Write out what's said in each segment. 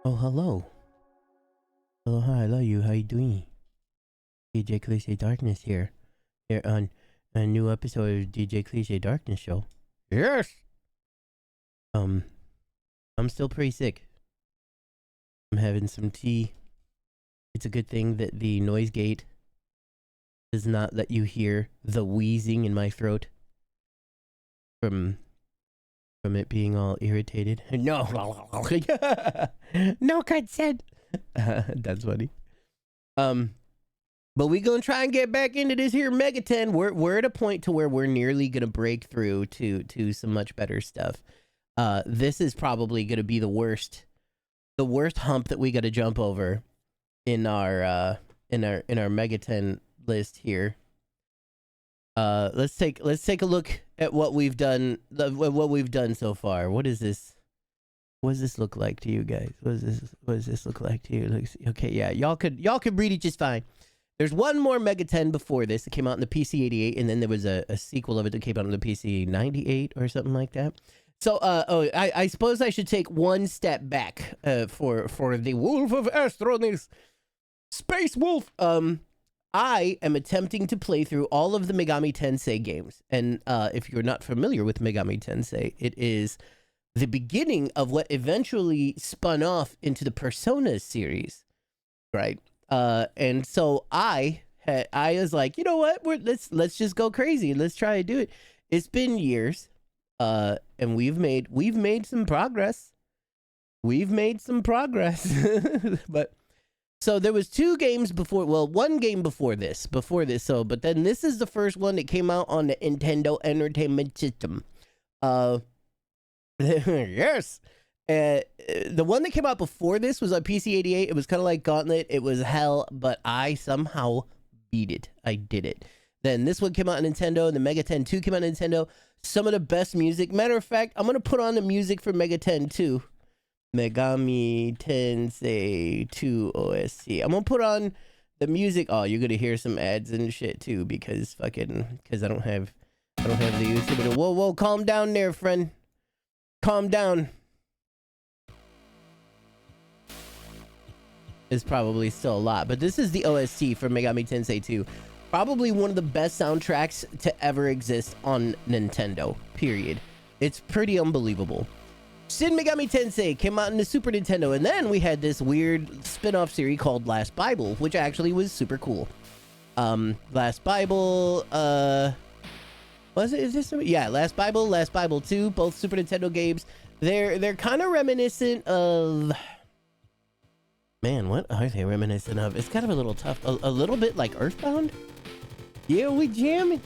Oh, hello. Hello, hi, hello you. How you doing? DJ Cliche Darkness here. Here on a new episode of DJ Cliche Darkness Show. Yes! I'm still pretty sick. I'm having some tea. It's a good thing that the noise gate does not let you hear the wheezing in my throat from it being all irritated. No, no consent. That's funny. But we gonna try and get back into this here MegaTen. We're at a point to where we're nearly gonna break through to some much better stuff. This is probably gonna be the worst hump that we gotta jump over in our MegaTen list here. Let's take a look at what we've done. What we've done so far. What is this? What does this look like to you guys? What does this look like to you? Okay, yeah, y'all could read it just fine. There's one more MegaTen before this. It came out in the PC 88, and then there was a sequel of it that came out in the PC 98 or something like that. So, I suppose I should take one step back for the Wolf of Astronis, Space Wolf. I am attempting to play through all of the Megami Tensei games, and if you're not familiar with Megami Tensei, it is the beginning of what eventually spun off into the Persona series, right? And so I was like, you know what? Let's just go crazy. Let's try to do it. It's been years, and we've made some progress. We've made some progress, but so there was two games before. Well, one game before this. So, but then this is the first one that came out on the Nintendo Entertainment System. Yes. The one that came out before this was on PC 88. It was kind of like Gauntlet. It was hell, but I somehow beat it. I did it. Then this one came out on Nintendo, and the MegaTen 2 came out on Nintendo. Some of the best music. Matter of fact, I'm going to put on the music for MegaTen 2. Megami Tensei 2 OST. I'm going to put on the music. Oh, you're going to hear some ads and shit too, because I don't have the YouTube. Whoa, calm down there, friend. Calm down. Is probably still a lot, but this is the OST for Megami Tensei 2. Probably one of the best soundtracks to ever exist on Nintendo, period. It's pretty unbelievable. Shin Megami Tensei came out in the Super Nintendo, and then we had this weird spin-off series called Last Bible, which actually was super cool. Last Bible, was it? Is this? Yeah, Last Bible 2, both Super Nintendo games. They're kind of reminiscent of... Man, what are they reminiscent of? It's kind of a little tough. A little bit like Earthbound? Yeah, we jamming.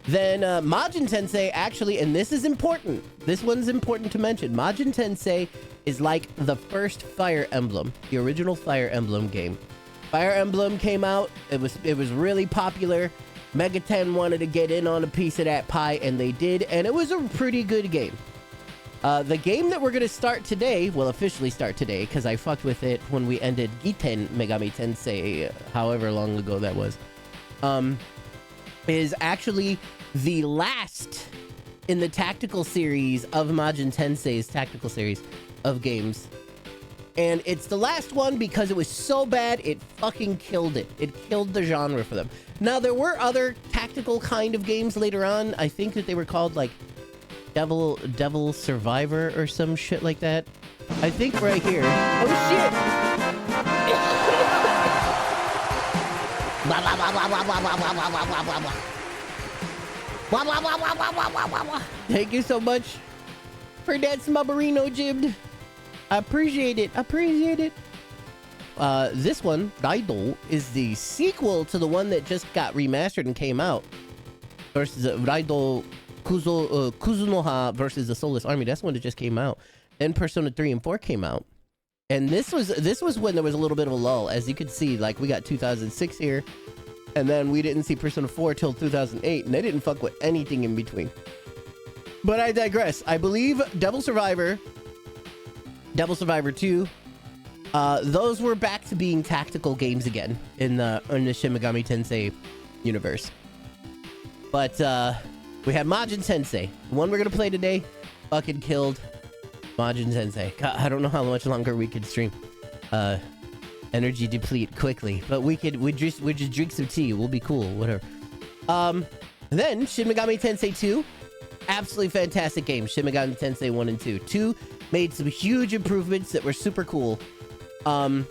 Then Majin Tensei actually, and this is important. This one's important to mention. Majin Tensei is like the first Fire Emblem, the original Fire Emblem game. Fire Emblem came out. It was really popular. MegaTen wanted to get in on a piece of that pie, and they did, and it was a pretty good game. The game that we're going to start today, well, officially start today, because I fucked with it when we ended Giten Megami Tensei, however long ago that was, is actually the last in the tactical series of Majin Tensei's tactical series of games. And it's the last one because it was so bad, it fucking killed it. It killed the genre for them. Now, there were other tactical kind of games later on. I think that they were called, like, Devil Survivor or some shit like that. I think right here. Oh, shit! Thank you so much for that Smubberino Jibbed. I appreciate it. This one, Raido, is the sequel to the one that just got remastered and came out. Versus Raido Kuzunoha versus the Soulless Army. That's one that just came out. Then Persona 3 and 4 came out. And this was when there was a little bit of a lull. As you could see, like, we got 2006 here. And then we didn't see Persona 4 till 2008. And they didn't fuck with anything in between. But I digress. I believe Devil Survivor 2, those were back to being tactical games again in the Shin Megami Tensei universe. But We have Majin Tensei. The one we're gonna play today, fucking killed. Majin Tensei. God, I don't know how much longer we can stream. Energy deplete quickly, but we just drink some tea. We'll be cool. Whatever. Then Shin Megami Tensei 2, absolutely fantastic game. Shin Megami Tensei 1 and 2. 2 made some huge improvements that were super cool. Then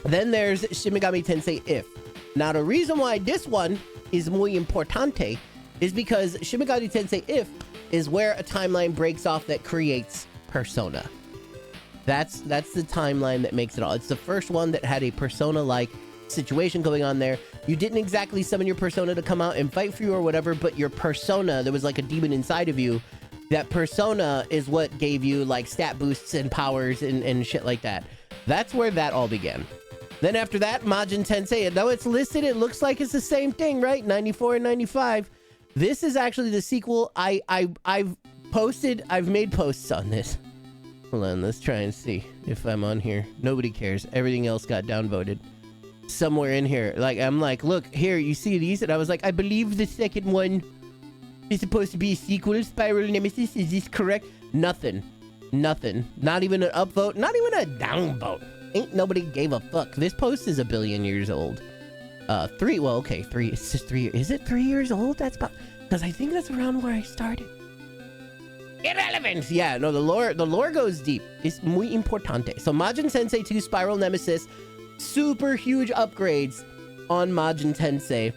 there's Shin Megami Tensei If. Now the reason why this one is muy importante is because Shin Megami Tensei If is where a timeline breaks off that creates Persona. That's the timeline that makes it all. It's the first one that had a Persona-like situation going on there. You didn't exactly summon your Persona to come out and fight for you or whatever, but your Persona, there was like a demon inside of you. That Persona is what gave you like stat boosts and powers and shit like that. That's where that all began. Then after that, Majin Tensei, and though it's listed, it looks like it's the same thing, right? 94 and 95. This is actually the sequel. I've made posts on this. Hold on, let's try and see if I'm on here. Nobody cares. Everything else got downvoted. Somewhere in here. Like, I'm like, look, here, you see these? And I was like, I believe the second one is supposed to be a sequel, Spiral Nemesis. Is this correct? Nothing. Nothing. Not even an upvote. Not even a downvote. Ain't nobody gave a fuck. This post is 1 billion years old. 3, well, okay, 3. It's just 3. Is it 3 years old? That's about... Because I think that's around where I started. Irrelevant. Yeah, no, the lore goes deep. It's muy importante. So Majin Tensei 2 Spiral Nemesis, super huge upgrades on Majin Tensei.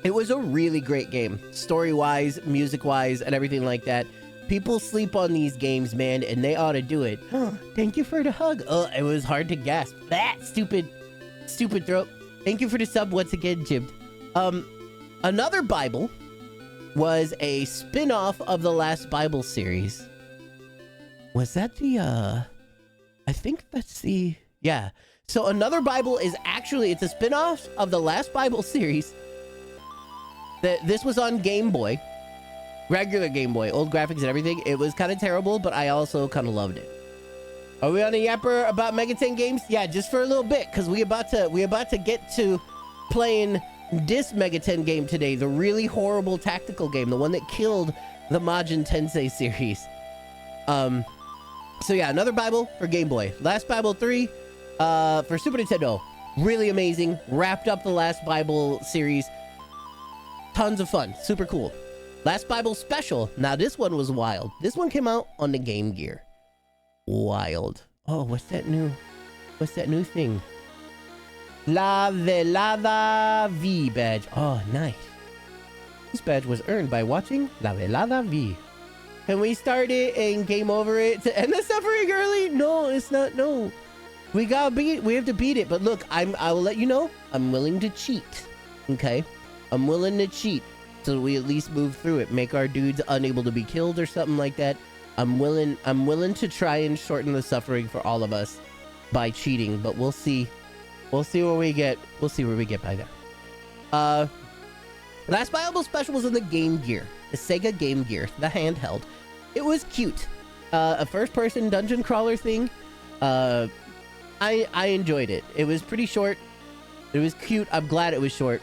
It was a really great game, story-wise, music-wise, and everything like that. People sleep on these games, man, and they ought to do it. Oh, thank you for the hug. Oh, it was hard to gasp. That stupid throat. Thank you for the sub once again, Jim. Another Bible was a spin-off of the last Bible series. Was that the, I think that's the, yeah. So Another Bible is actually, it's a spin-off of the last Bible series. This was on Game Boy. Regular Game Boy, old graphics and everything. It was kind of terrible, but I also kind of loved it. Are we on a yapper about MegaTen games? Yeah, just for a little bit, because we about to get to playing this MegaTen game today, the really horrible tactical game, the one that killed the Majin Tensei series. So yeah, Another Bible for Game Boy. Last Bible 3 for Super Nintendo. Really amazing. Wrapped up the Last Bible series. Tons of fun. Super cool. Last Bible Special. Now this one was wild. This one came out on the Game Gear. Wild. Oh, what's that new thing? La Velada V badge. Oh, nice. This badge was earned by watching La Velada V. Can we start it and game over it to end the suffering early? No, it's not. No. We have to beat it. But look, I will let you know, I'm willing to cheat. Okay? I'm willing to cheat so we at least move through it. Make our dudes unable to be killed or something like that. I'm willing to try and shorten the suffering for all of us by cheating, but we'll see. We'll see where we get. We'll see where we get by that. Last Bible Special was on the Game Gear, the Sega Game Gear, the handheld. It was cute. A first-person dungeon crawler thing. I enjoyed it. It was pretty short. It was cute. I'm glad it was short.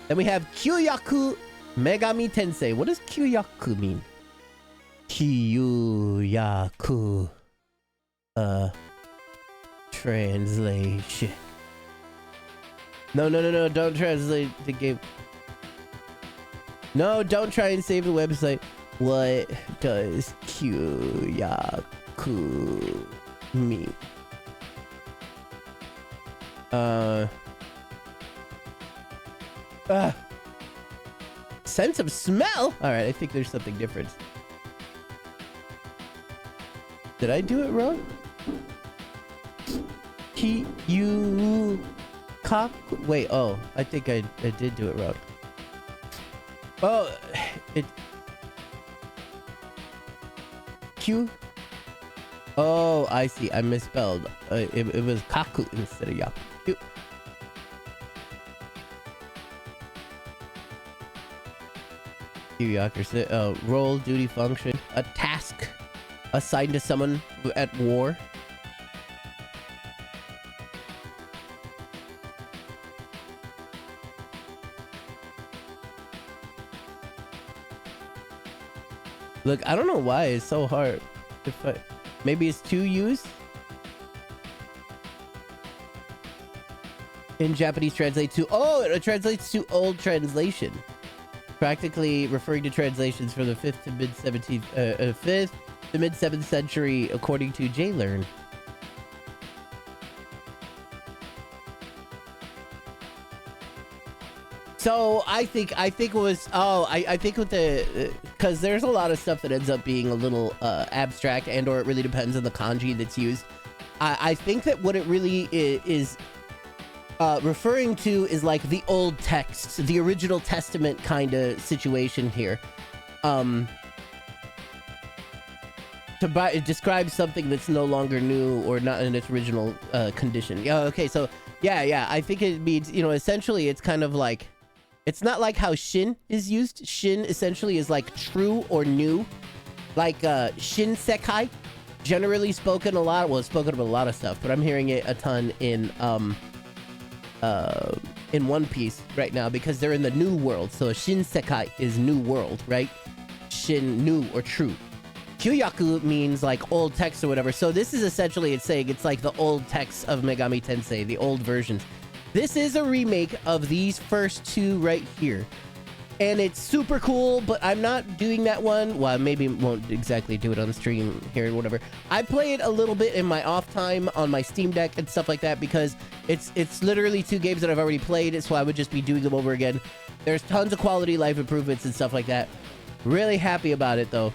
Then we have Kyoyaku Megami Tensei. What does Kyoyaku mean? Kyoyaku. Translation. No, don't translate the game. No, don't try and save the website. What does Kyoyaku mean? Sense of smell? Alright, I think there's something different. Did I do it wrong? Wait, oh, I think I did do it wrong. Oh, Q. Oh, I see. I misspelled. It was kaku instead of yaku. Q. Role, duty, function, a task assigned to someone at war. Look, I don't know why it's so hard. Maybe it's too used. In Japanese translates to, oh, it translates to old translation. Practically referring to translations from the 5th to mid-17th, 5th to mid-7th century, according to JLearn. So I think it was, I think with the, because there's a lot of stuff that ends up being a little abstract, and or it really depends on the kanji that's used. I think that what it really is referring to is like the old texts, the original testament kind of situation here. To describe something that's no longer new or not in its original condition. Yeah, okay, so yeah, I think it means, you know, essentially it's kind of like, it's not like how shin is used. Shin essentially is like true or new. Like shin sekai, generally spoken a lot, well, it's spoken about a lot of stuff, but I'm hearing it a ton in One Piece right now because they're in the new world. So shin sekai is new world, right? Shin, new or true. Kyoyaku means like old text or whatever. So this is essentially, it's saying it's like the old text of Megami Tensei, the old versions. This is a remake of these first two right here. And it's super cool, but I'm not doing that one. Well, maybe won't exactly do it on the stream here or whatever. I play it a little bit in my off time on my Steam Deck and stuff like that because it's literally two games that I've already played, so I would just be doing them over again. There's tons of quality life improvements and stuff like that. Really happy about it, though.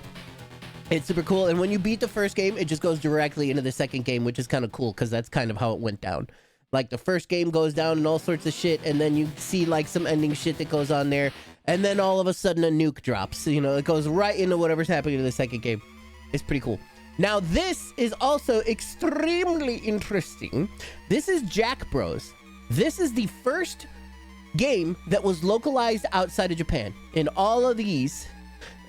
It's super cool, and when you beat the first game, it just goes directly into the second game, which is kind of cool because that's kind of how it went down. Like, the first game goes down and all sorts of shit, and then you see, like, some ending shit that goes on there, and then all of a sudden a nuke drops. You know, it goes right into whatever's happening in the second game. It's pretty cool. Now, this is also extremely interesting. This is Jack Bros. This is the first game that was localized outside of Japan. In all of these,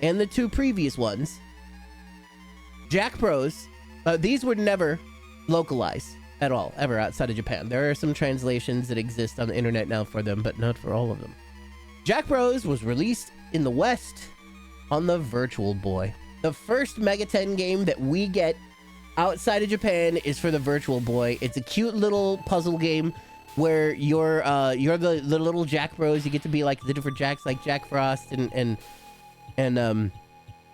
and the two previous ones, Jack Bros, these were never localized at all, ever outside of Japan. There are some translations that exist on the internet now for them, but not for all of them. Jack Bros was released in the West on the Virtual Boy. The first MegaTen game that we get outside of Japan is for the Virtual Boy. It's a cute little puzzle game where you're the little Jack Bros. You get to be like the different Jacks, like Jack Frost and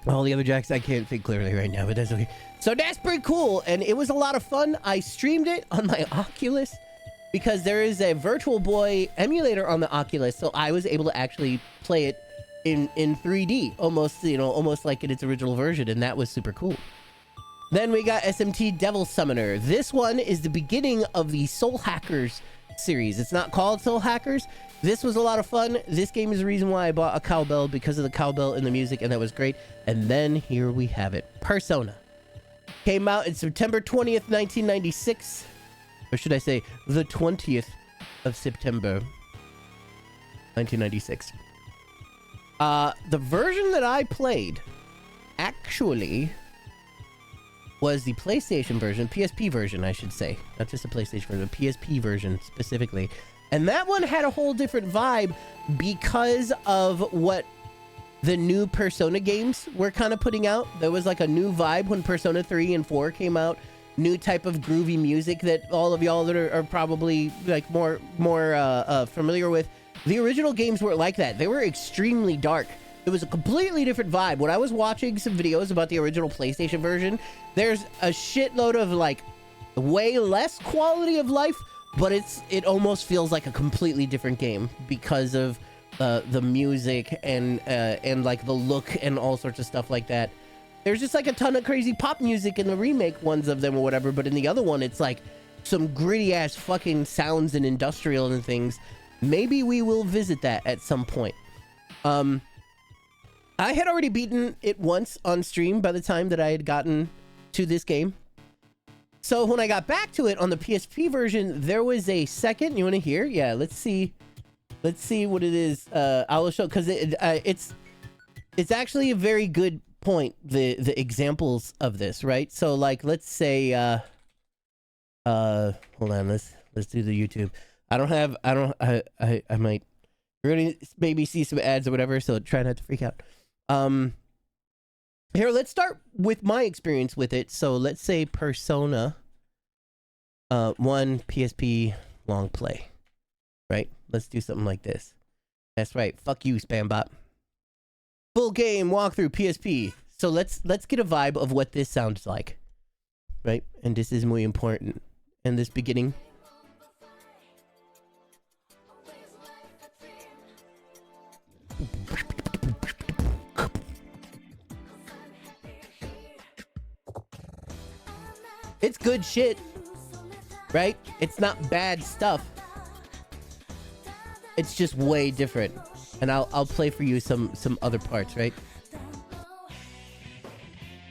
all the other Jacks. I can't think clearly right now, but that's okay. So that's pretty cool, and it was a lot of fun. I streamed it on my Oculus because there is a Virtual Boy emulator on the Oculus, so I was able to actually play it in 3D, almost, you know, almost like in its original version, and that was super cool. Then we got SMT Devil Summoner. This one is the beginning of the Soul Hackers series. It's not called Soul Hackers. This was a lot of fun. This game is the reason why I bought a cowbell, because of the cowbell in the music, and that was great. And then here we have it. Persona. Came out in September 20th, 1996. Or should I say, the 20th of September, 1996. The version that I played, actually, was the PlayStation version, PSP version, I should say. Not just the PlayStation version, the PSP version specifically. And that one had a whole different vibe because of what the new Persona games were kind of putting out. There was like a new vibe when Persona 3 and 4 came out. New type of groovy music that all of y'all that are probably like more familiar with. The original games weren't like that. They were extremely dark. It was a completely different vibe. When I was watching some videos about the original PlayStation version, there's a shitload of like way less quality of life, but it almost feels like a completely different game because of the music and like the look and all sorts of stuff like that. There's just like a ton of crazy pop music in the remake ones of them or whatever, but in the other one, it's like some gritty ass fucking sounds and industrial and things. Maybe we will visit that at some point. I had already beaten it once on stream by the time that I had gotten to this game. So when I got back to it on the PSP version, there was a second. You want to hear? Yeah, let's see what it is. I will show, because it's actually a very good point, the examples of this, right? So like, let's say hold on, let's do the YouTube. I might, you're gonna maybe see some ads or whatever, so try not to freak out. Here, let's start with my experience with it. So let's say Persona 1 PSP long play, right? Let's do something like this. That's right. Fuck you, Spambot. Full game walkthrough PSP. So let's get a vibe of what this sounds like, right? And this is muy important. In this beginning. It's good shit, right? It's not bad stuff. It's just way different. And I'll play for you some other parts, right?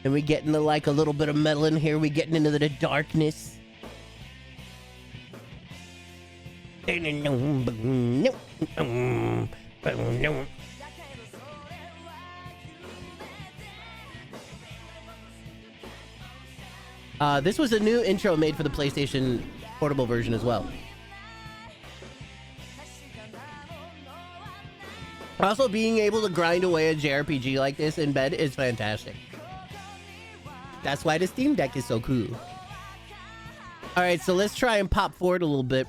And we get into like a little bit of metal in here. We getting into the darkness. This was a new intro made for the PlayStation portable version as well. Also, being able to grind away a JRPG like this in bed is fantastic. That's why the Steam Deck is so cool. Alright, so let's try and pop forward a little bit.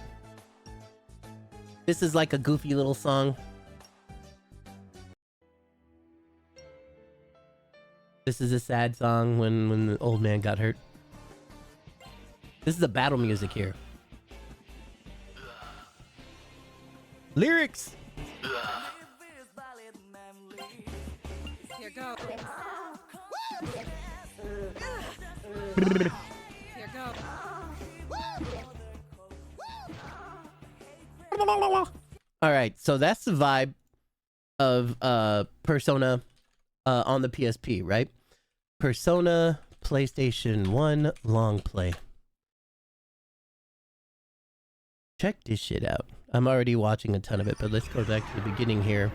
This is like a goofy little song. This is a sad song when the old man got hurt. This is the battle music here. Lyrics! Here go. Here go. Alright, so that's the vibe of Persona on the PSP, right? Persona PlayStation 1 long play. Check this shit out. I'm already watching a ton of it, but let's go back to the beginning here.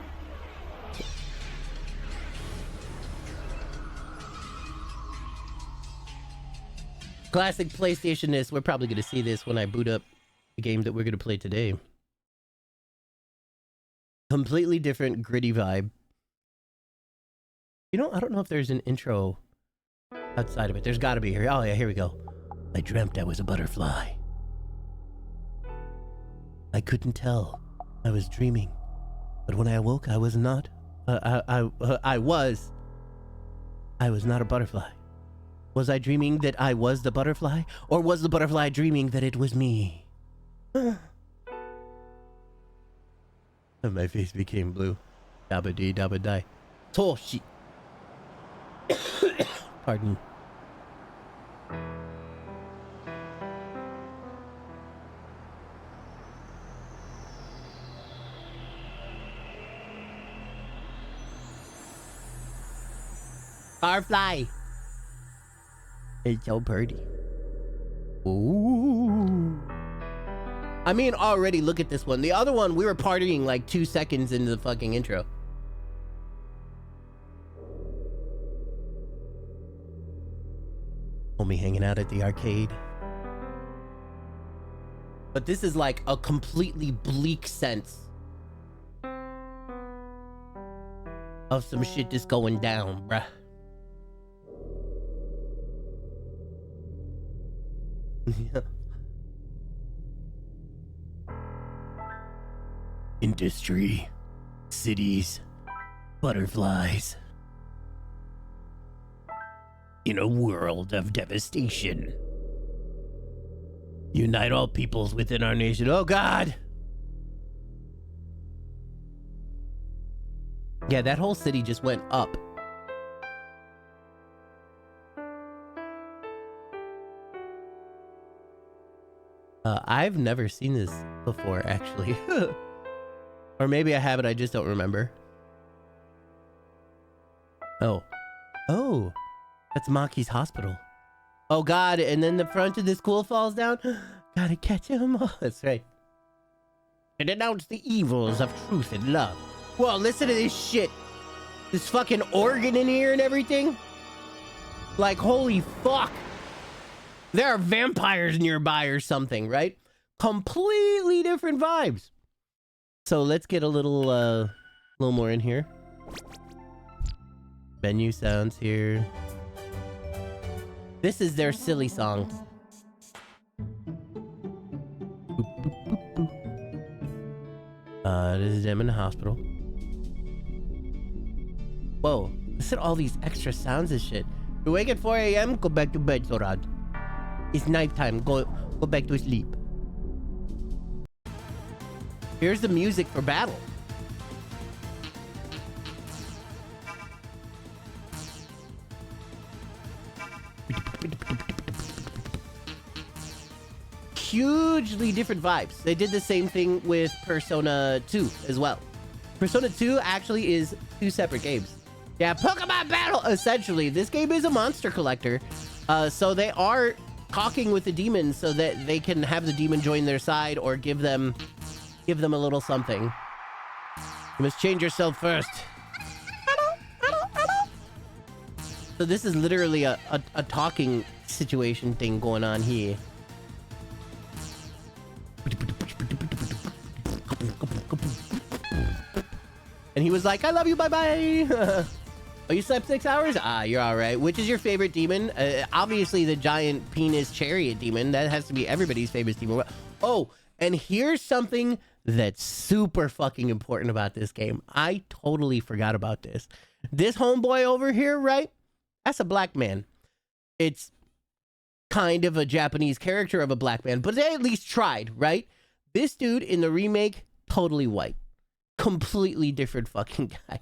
Classic PlayStation-ness. We're probably going to see this when I boot up the game that we're going to play today. Completely different, gritty vibe. You know, I don't know if there's an intro outside of it. There's got to be here. Oh, yeah, here we go. I dreamt I was a butterfly. I couldn't tell. I was dreaming. But when I awoke, I was not. I was not a butterfly. Was I dreaming that I was the butterfly? Or was the butterfly dreaming that it was me? And my face became blue. Dabba dee dabba die. Toshi. Pardon. Firefly. It's so pretty. Ooh. I mean, already look at this one. The other one, we were partying like 2 seconds into the fucking intro. Homie hanging out at the arcade. But this is like a completely bleak sense of some shit that's going down, bruh. Industry, cities, butterflies. In a world of devastation. Unite all peoples within our nation. Oh God! Yeah, that whole city just went up. I've never seen this before, actually. Or maybe I have it, I just don't remember. Oh. Oh! That's Maki's hospital. Oh God, and then the front of the school falls down? Gotta catch him. Oh, that's right. And denounce the evils of truth and love. Whoa, listen to this shit. This fucking organ in here and everything. Like, holy fuck. There are vampires nearby or something, right? Completely different vibes. So let's get a little more in here. Menu sounds here. This is their silly song. This is them in the hospital. Whoa, listen to all these extra sounds and shit. You wake at 4 a.m., go back to bed, Sorad. It's nighttime, go back to sleep. Here's the music for battle. Hugely different vibes. They did the same thing with Persona 2 as well. Persona 2 actually is 2 separate games. Yeah, Pokemon Battle! Essentially, this game is a monster collector. So they are talking with the demons so that they can have the demon join their side or give them a little something. You must change yourself first. So this is literally a talking situation thing going on here. And he was like, I love you, bye-bye. Oh, you slept 6 hours? Ah, you're all right. Which is your favorite demon? Obviously, the giant penis chariot demon. That has to be everybody's favorite demon. Oh, and here's something that's super fucking important about this game. I totally forgot about this. This homeboy over here, right? That's a black man. It's kind of a Japanese character of a black man, but they at least tried, right? This dude in the remake, totally white. Completely different fucking guy.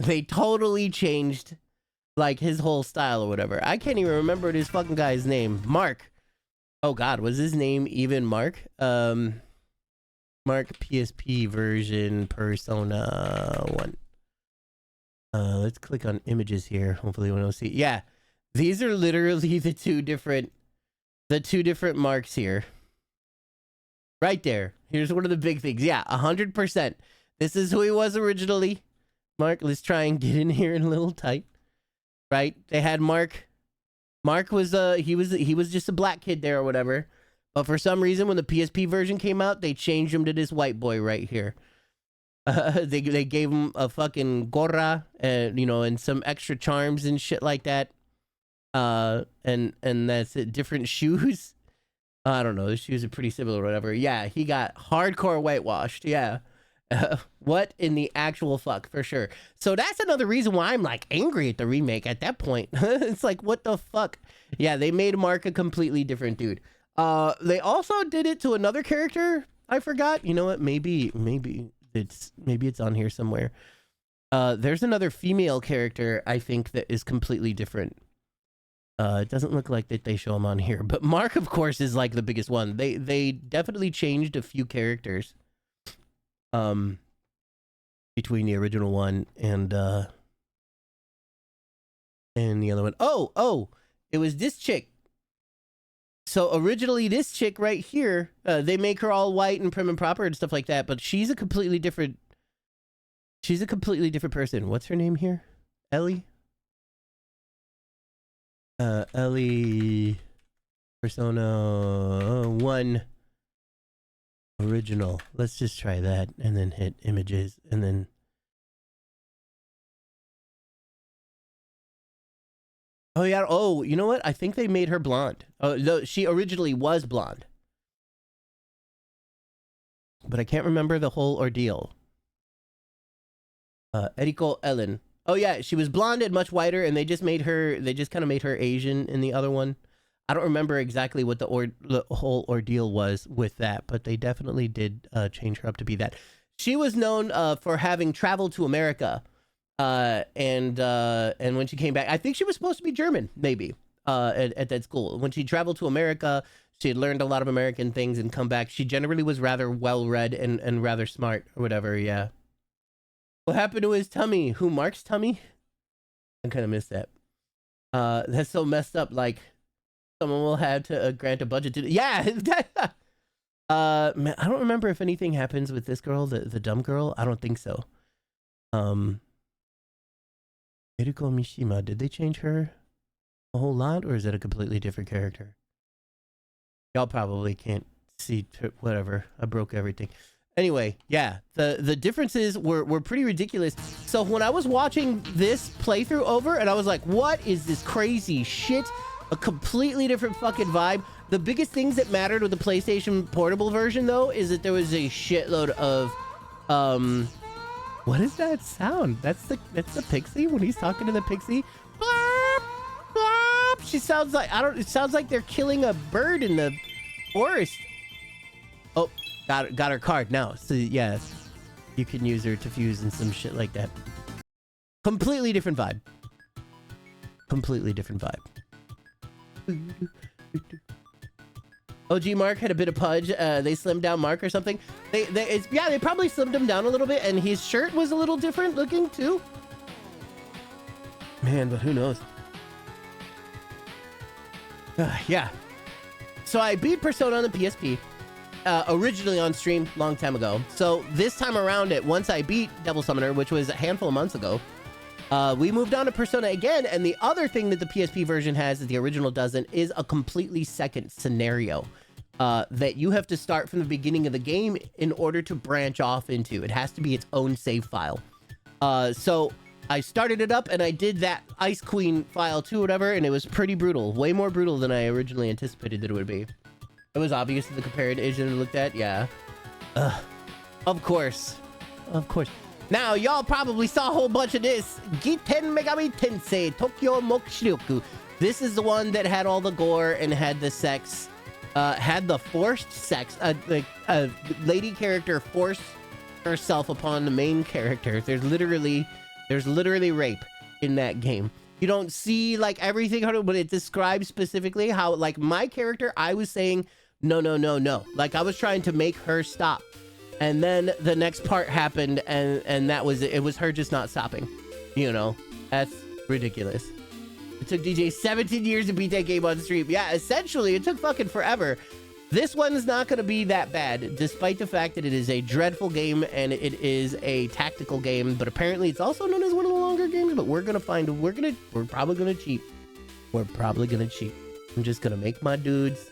They totally changed like his whole style or whatever. I can't even remember this fucking guy's name. Mark. Oh god, was his name even Mark? Mark PSP version Persona 1. Let's click on images here. Hopefully we don't see. Yeah. These are literally the two different marks here. Right there. Here's one of the big things. Yeah, 100%. This is who he was originally. Mark, let's try and get in here a little tight. Right? They had Mark. Mark was he was just a black kid there or whatever. But for some reason when the PSP version came out, they changed him to this white boy right here. They gave him a fucking gorra and and some extra charms and shit like that. And that's it. Different shoes. I don't know. The shoes are pretty similar or whatever. Yeah, he got hardcore whitewashed. Yeah. What in the actual fuck, for sure. So that's another reason why I'm like angry at the remake at that point. It's like, what the fuck? Yeah, they made Mark a completely different dude. They also did it to another character. I forgot. You know what? Maybe it's on here somewhere. There's another female character I think that is completely different. It doesn't look like that they show him on here, but Mark, of course, is like the biggest one. They definitely changed a few characters between the original one and the other one. Oh, it was this chick. So originally this chick right here, they make her all white and prim and proper and stuff like that, but she's a completely different person. What's her name here? Ellie? Ellie Persona 1 original. Let's just try that and then hit images and then oh yeah, oh, you know what? I think they made her blonde. No, she originally was blonde. But I can't remember the whole ordeal. Eriko Ellen. Oh yeah, she was blonde and much whiter, and they just kind of made her Asian in the other one. I don't remember exactly what the whole ordeal was with that, but they definitely did change her up to be that. She was known for having traveled to America, and when she came back, I think she was supposed to be German, maybe, at that school. When she traveled to America, she had learned a lot of American things and come back. She generally was rather well-read and rather smart or whatever, yeah. What happened to his tummy? Who, Mark's tummy? I kind of missed that. That's so messed up. Like, someone will have to grant a budget to... Yeah! Man, I don't remember if anything happens with this girl, the dumb girl. I don't think so. Eriko Mishima, did they change her a whole lot? Or is that a completely different character? Y'all probably can't see... Whatever. I broke everything. Anyway, yeah, the differences were pretty ridiculous. So when I was watching this playthrough over, and I was like, what is this crazy shit? A completely different fucking vibe. The biggest things that mattered with the PlayStation Portable version, though, is that there was a shitload of, what is that sound? That's the pixie when he's talking to the pixie. Blurp, blurp. She sounds like, it sounds like they're killing a bird in the forest. Oh, got her card now. So yeah, you can use her to fuse and some shit like that. Completely different vibe. Completely different vibe. OG Mark had a bit of pudge. They slimmed down Mark or something. They probably slimmed him down a little bit, and his shirt was a little different looking too. Man, but who knows? Yeah. So I beat Persona on the PSP. Originally on stream long time ago. So this time around once I beat Devil Summoner, which was a handful of months ago, we moved on to Persona again, and the other thing that the PSP version has that the original doesn't is a completely second scenario that you have to start from the beginning of the game in order to branch off into. It has to be its own save file. So I started it up and I did that Ice Queen file too, whatever, and it was pretty brutal. Way more brutal than I originally anticipated that it would be. It was obvious in the comparison I looked at, yeah. Of course. Of course. Now, y'all probably saw a whole bunch of this. Giten Megami Tensei Tokyo Mokushiroku. This is the one that had all the gore and had the sex. Had the forced sex. Like a lady character forced herself upon the main character. There's literally rape in that game. You don't see like everything, but it describes specifically how, like, my character, I was saying, no. Like, I was trying to make her stop. And then the next part happened, and that was it. It was her just not stopping. You know, that's ridiculous. It took DJ 17 years to beat that game on stream. Yeah, essentially, it took fucking forever. This one's not going to be that bad, despite the fact that it is a dreadful game and it is a tactical game. But apparently, it's also known as one of the longer games. But we're probably gonna cheat. We're probably gonna cheat. I'm just gonna make my dudes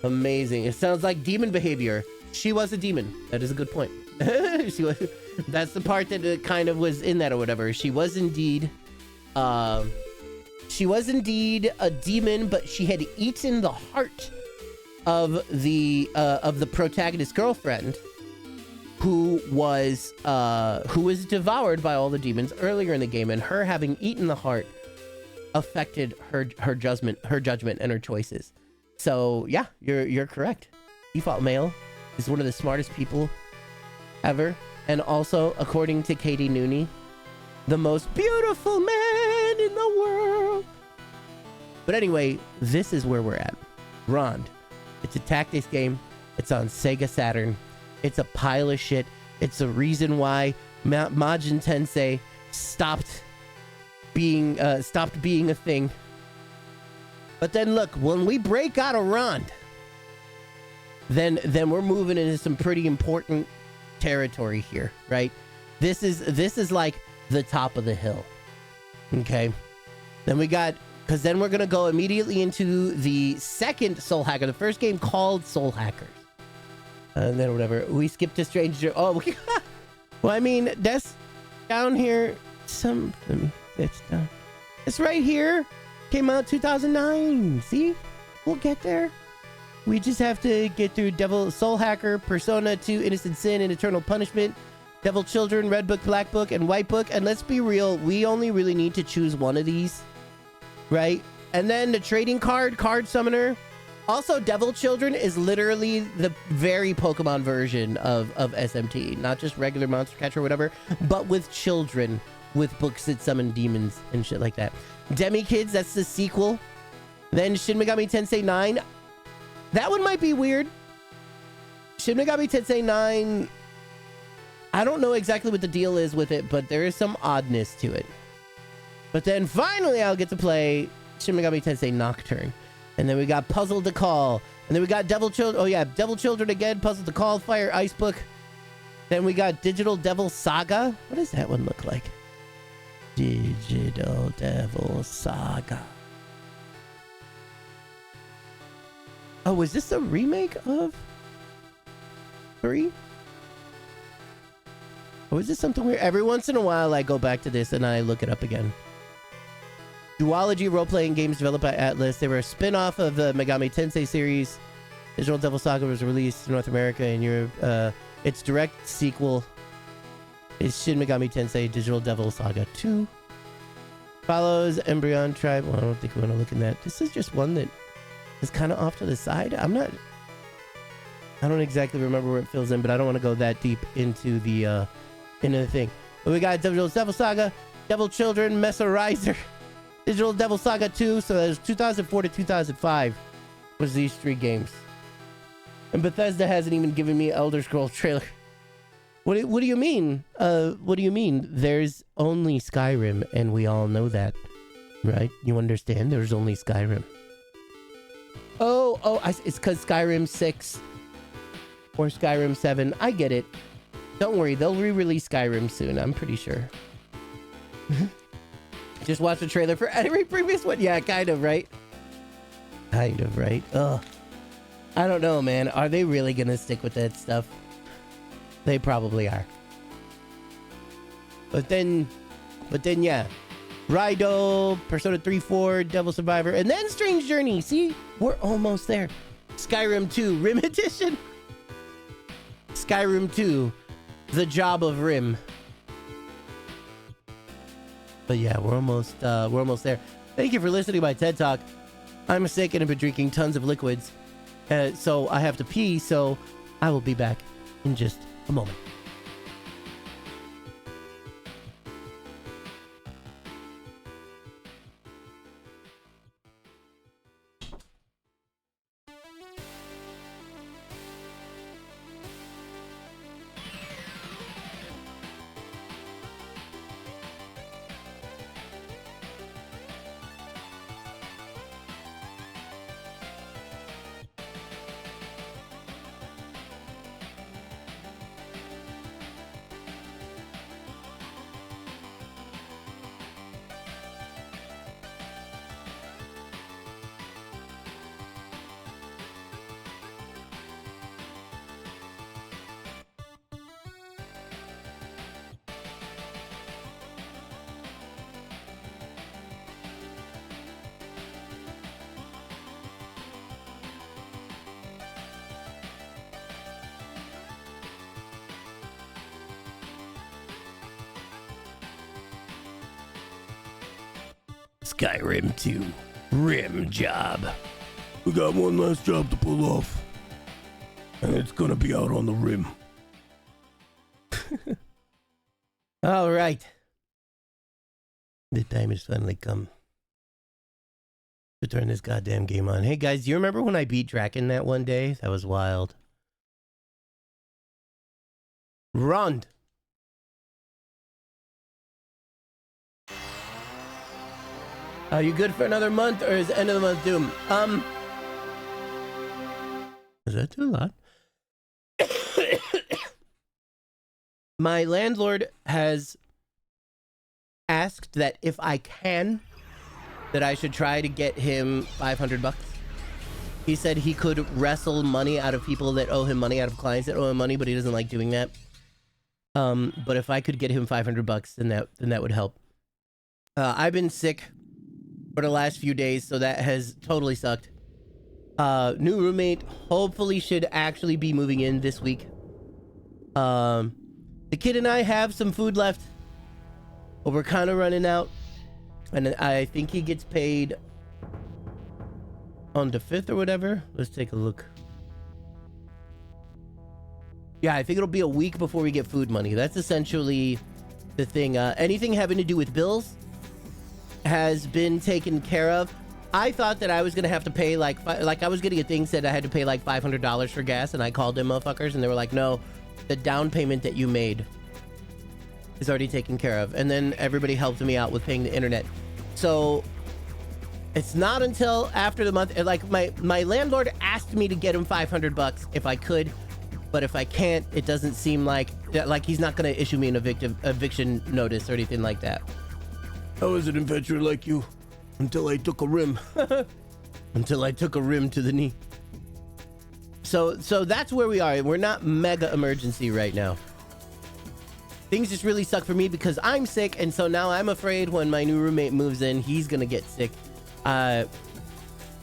amazing. It sounds like demon behavior. She was a demon. That is a good point. That's the part that kind of was in that or whatever. She was indeed a demon, but she had eaten the heart of the protagonist's girlfriend, who was devoured by all the demons earlier in the game, and her having eaten the heart affected her judgment and her choices. So yeah, you're correct. Default male is one of the smartest people ever, and also, according to Katie Nooney, the most beautiful man in the world. But anyway, this is where we're at. Ronde. It's a tactics game. It's on Sega Saturn. It's a pile of shit. It's the reason why Megami Tensei stopped being a thing. But then look, when we break out of Ronde, then we're moving into some pretty important territory here, right? This is like the top of the hill. Okay. Then we're gonna go immediately into the second Soul Hacker. The first game called Soul Hackers. And then whatever. We skipped to Stranger. Oh, well, I mean, that's down here. It's down. It's right here. Came out 2009. See? We'll get there. We just have to get through Devil Soul Hacker, Persona 2, Innocent Sin, and Eternal Punishment, Devil Children, Red Book, Black Book, and White Book. And let's be real, we only really need to choose one of these, right? And then the trading card Summoner. Also, Devil Children is literally the very Pokemon version of SMT. Not just regular Monster Catcher or whatever, but with children, with books that summon demons and shit like that. Demi Kids, that's the sequel. Then Shin Megami Tensei 9. That one might be weird. Shin Megami Tensei 9, I don't know exactly what the deal is with it, but there is some oddness to it. But then finally I'll get to play Shin Megami Tensei Nocturne. And then we got Puzzle to Call. And then we got Devil Children. Oh yeah, Devil Children again, Puzzle to Call, Fire Ice Book. Then we got Digital Devil Saga. What does that one look like? Digital Devil Saga. Oh, was this a remake of 3? Or is this something weird? Every once in a while, I go back to this and I look it up again. Duology role-playing games developed by Atlas. They were a spin-off of the Megami Tensei series. Digital Devil Saga was released in North America and Europe. Its direct sequel is Shin Megami Tensei Digital Devil Saga 2. Follows Embryon Tribe. Well, I don't think we want to look in that. This is just one that is kind of off to the side. I don't exactly remember where it fills in, but I don't want to go that deep into the thing. But we got Digital Devil Saga, Devil Children, Messerizer, Digital Devil Saga 2. So that was 2004 to 2005 was these 3 games. And Bethesda hasn't even given me Elder Scrolls trailer. What do you mean? What do you mean? There's only Skyrim, and we all know that, right? You understand? There's only Skyrim. It's because Skyrim 6 or Skyrim 7. I get it. Don't worry, they'll re-release Skyrim soon. I'm pretty sure. Just watch the trailer for every previous one. Yeah, kind of, right? Kind of, right? Ugh. I don't know, man. Are they really gonna stick with that stuff? They probably are. But then, yeah. Raido, Persona 3, 4, Devil Survivor, and then Strange Journey. See? We're almost there. Skyrim 2, Rim Edition. Skyrim 2, The Job of Rim. But yeah, we're almost there. Thank you for listening to my TED Talk. I'm sick and I've been drinking tons of liquids. So I have to pee, so I will be back in just a moment. Skyrim 2, Rim Job. We got one last job to pull off. And it's gonna be out on the rim. All right. The time has finally come to turn this goddamn game on. Hey guys, do you remember when I beat Draken that one day? That was wild. Ronde. Are you good for another month, or is end of the month doom? Is that too loud? My landlord has asked that if I can, that I should try to get him $500. He said he could wrestle money out of people that owe him money, out of clients that owe him money, but he doesn't like doing that. But if I could get him $500, then that would help. I've been sick for the last few days, so that has totally sucked. New roommate hopefully should actually be moving in this week. The kid and I have some food left, but we're kind of running out, and I think he gets paid on the 5th or whatever. Let's take a look. Yeah, I think it'll be a week before we get food money. That's essentially the thing. Anything having to do with bills has been taken care of. I thought that I was gonna have to pay like I was getting a thing said I had to pay like $500 for gas, and I called them motherfuckers and they were like, no, the down payment that you made is already taken care of. And then everybody helped me out with paying the internet. So it's not until after the month, like my landlord asked me to get him $500 if I could, but if I can't, it doesn't seem like he's not gonna issue me an eviction notice or anything like that. I was an adventurer like you until I took a rim. Until I took a rim to the knee. So that's where we are. We're not mega emergency right now. things just really suck for me because I'm sick, and so now I'm afraid when my new roommate moves in, he's gonna get sick. I'm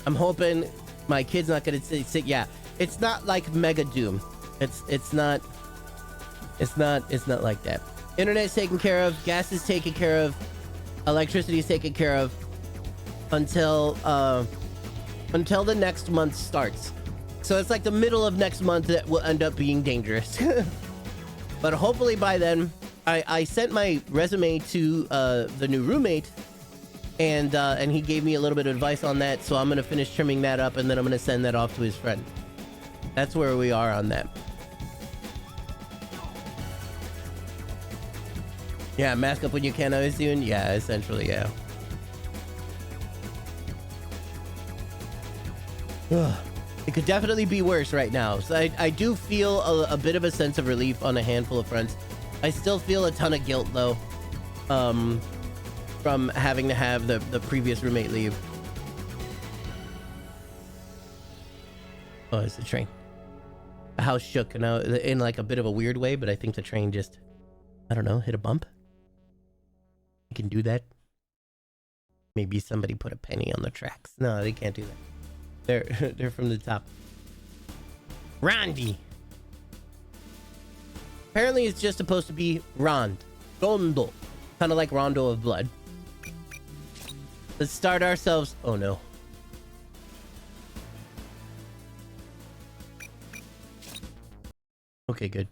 hoping my kid's not gonna get sick. Yeah, it's not like Mega Doom. It's not like that. Internet's taken care of, gas is taken care of, electricity is taken care of until the next month starts. So it's like the middle of next month that will end up being dangerous. But hopefully by then, I sent my resume to the new roommate, and he gave me a little bit of advice on that. So I'm gonna finish trimming that up, and then I'm gonna send that off to his friend. That's where we are on that. Yeah, mask up when you can, I was doing. Yeah, essentially, yeah. Ugh. It could definitely be worse right now. So I do feel a bit of a sense of relief on a handful of fronts. I still feel a ton of guilt, though, from having to have the previous roommate leave. Oh, it's the train. The house shook now in like a bit of a weird way, but I think the train just, I don't know, hit a bump. You can do that. Maybe somebody put a penny on the tracks. No, they can't do that. They're from the top. Ronde. Apparently it's just supposed to be Ronde. Rondo. Kind of like Rondo of Blood. Let's start ourselves. Oh no. Okay, good.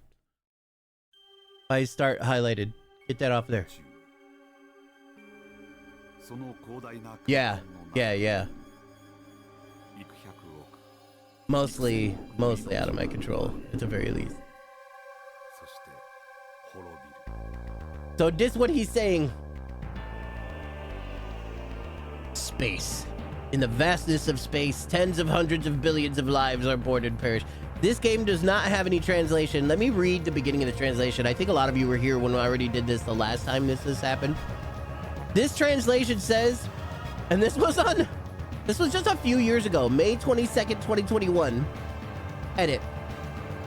I start highlighted. Get that off there. Yeah. Mostly out of my control, at the very least. So this what he's saying. Space. In the vastness of space, tens of hundreds of billions of lives are born and perish. This game does not have any translation. Let me read the beginning of the translation. I think a lot of you were here when I already did this the last time this happened. This translation says, and this was just a few years ago, May 22nd, 2021. Edit.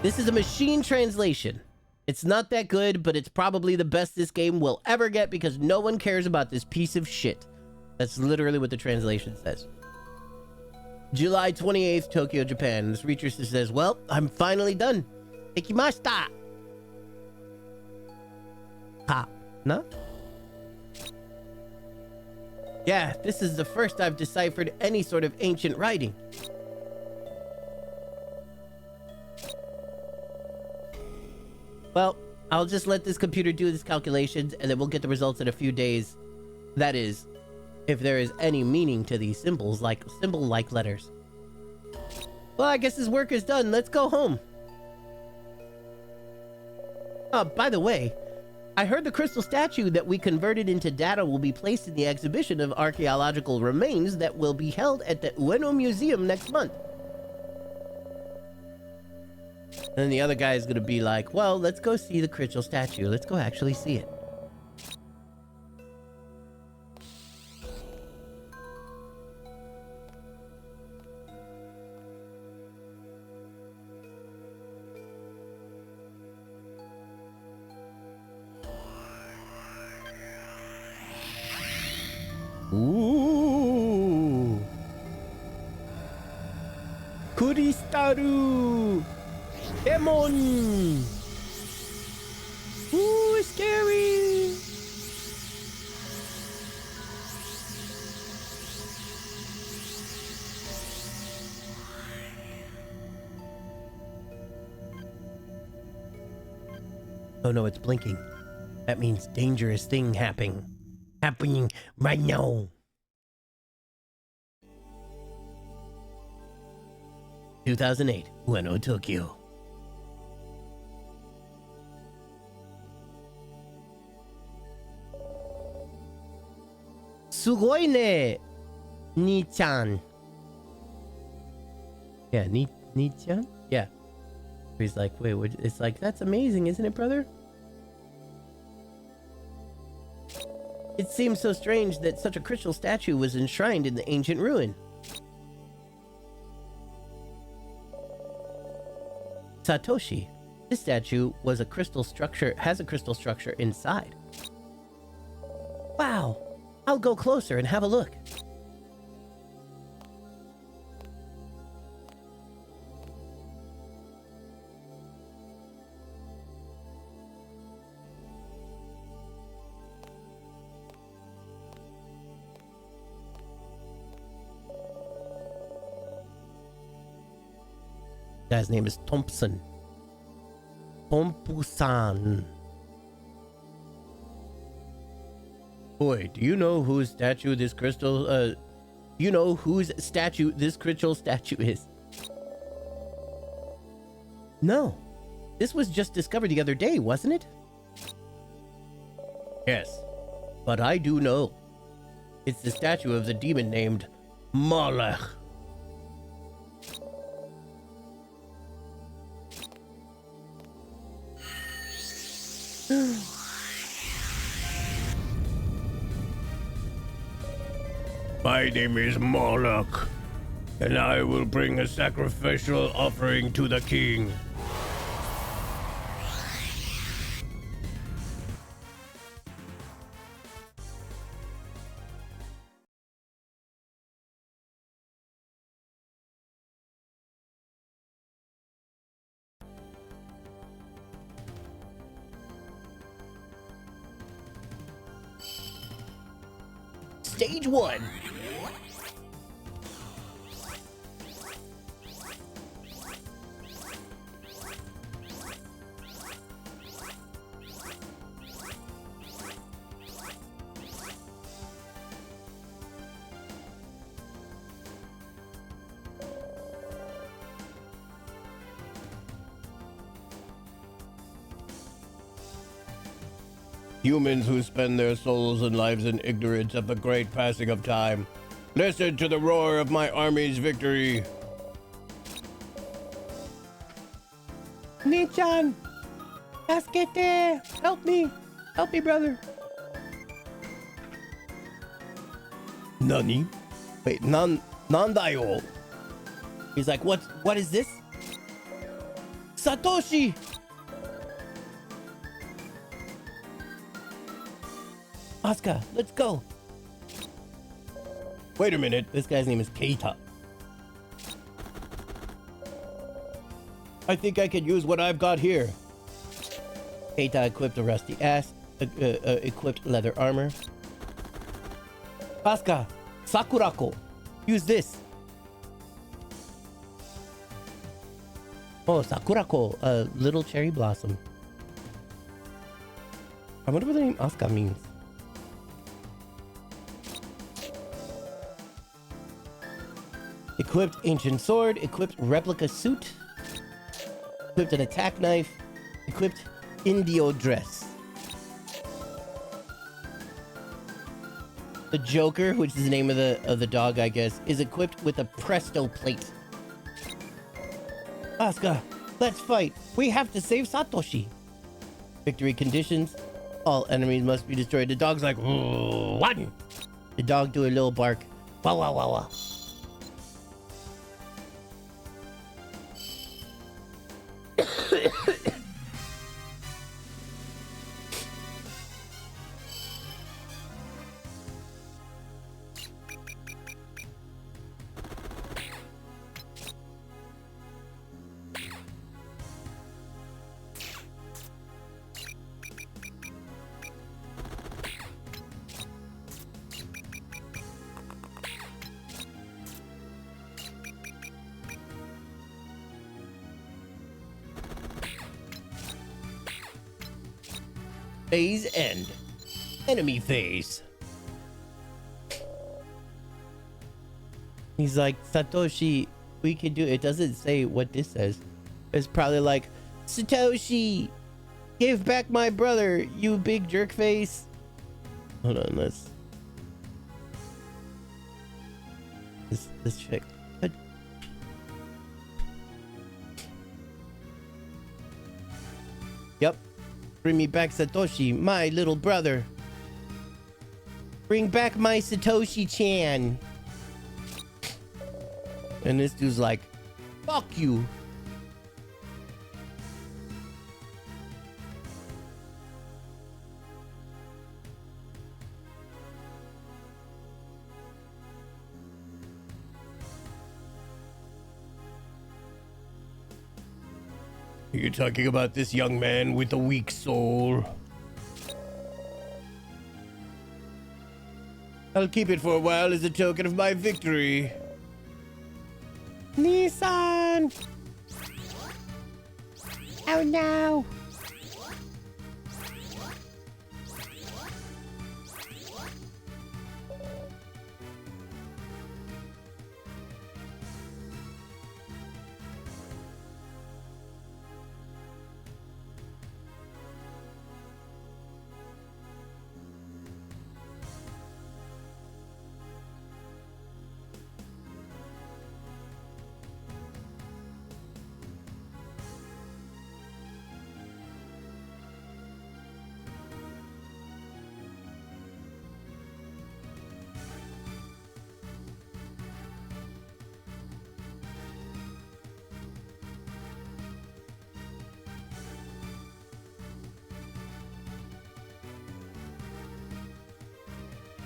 This is a machine translation. It's not that good, but it's probably the best this game will ever get because no one cares about this piece of shit. That's literally what the translation says. July 28th, Tokyo, Japan. This reader says, well, I'm finally done. Ikimashita. Ha. No? Yeah, this is the first I've deciphered any sort of ancient writing. Well, I'll just let this computer do its calculations, and then we'll get the results in a few days. That is, if there is any meaning to these symbols, like symbol-like letters. Well, I guess his work is done. Let's go home. By the way, I heard the crystal statue that we converted into data will be placed in the exhibition of archaeological remains that will be held at the Ueno Museum next month. And then the other guy is going to be like, well, let's go see the crystal statue. Let's go actually see it. Ooh. Kuristaru. Demon. Ooh, scary. Oh no, it's blinking. That means dangerous thing happening right now. 2008, Ueno, Tokyo. Sugoi ne, Ni-chan. Yeah, Ni-chan? Yeah. He's like, wait, what? It's like, that's amazing, isn't it, brother? It seems so strange that such a crystal statue was enshrined in the ancient ruin. Satoshi, This statue was a crystal structure, has a crystal structure inside. Wow. I'll go closer and have a look. Guy's name is Thompson. Tompusan. Boy, do you know whose statue this crystal, you know whose statue this crystal statue is? No. This was just discovered the other day, wasn't it? Yes. But I do know. It's the statue of the demon named Malach. My name is Moloch, and I will bring a sacrificial offering to the king. Stage 1. Humans who spend their souls and lives in ignorance of the great passing of time, listen to the roar of my army's victory. Nichan! Askete! Help me! Help me, brother! Nani? Wait, Nandayo. He's like, what is this? Satoshi! Asuka, let's go. Wait a minute, this guy's name is Keita. I think I could use what I've got here. Keita equipped a rusty ass, equipped leather armor. Asuka, Sakurako, use this. Oh, Sakurako, a little cherry blossom. I wonder what the name Asuka means. Equipped ancient sword, equipped replica suit, equipped an attack knife, equipped Indio dress. The Joker, which is the name of the dog, I guess, is equipped with a presto plate. Asuka, let's fight. We have to save Satoshi. Victory conditions. All enemies must be destroyed. The dog's like, what? The dog do a little bark. Wah, wah, wah, wah. Phase end. Enemy phase. He's like, Satoshi, we can do it. It doesn't say what this says. It's probably like, Satoshi, give back my brother, you big jerk face. Hold on, let's. This chick. Yep. Bring me back Satoshi, my little brother. Bring back my Satoshi-chan. And this dude's like, fuck you. You're talking about this young man with a weak soul. I'll keep it for a while as a token of my victory. Nissan! Oh no!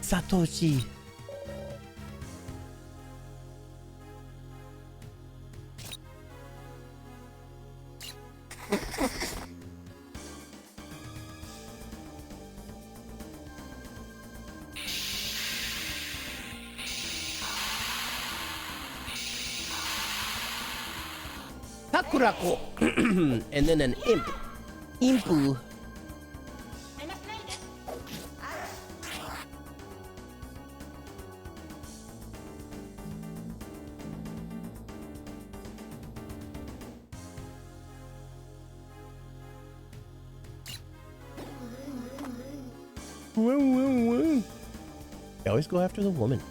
Satoshi. Sakurako. And then an imp. Impu. You always go after the woman.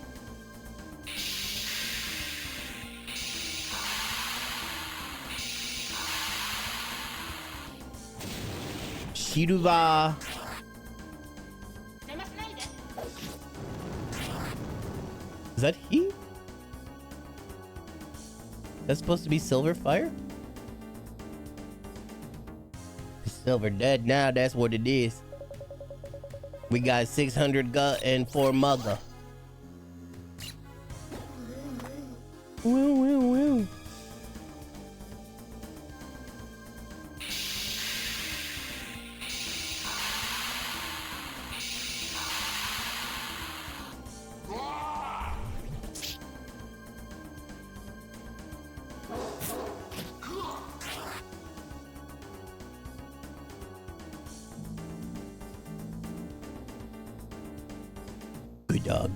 Shiruba. Is that he? That's supposed to be Silver Fire? Silver dead now, that's what it is. We got 600 gut and 4 mugger. Woo. Good dog.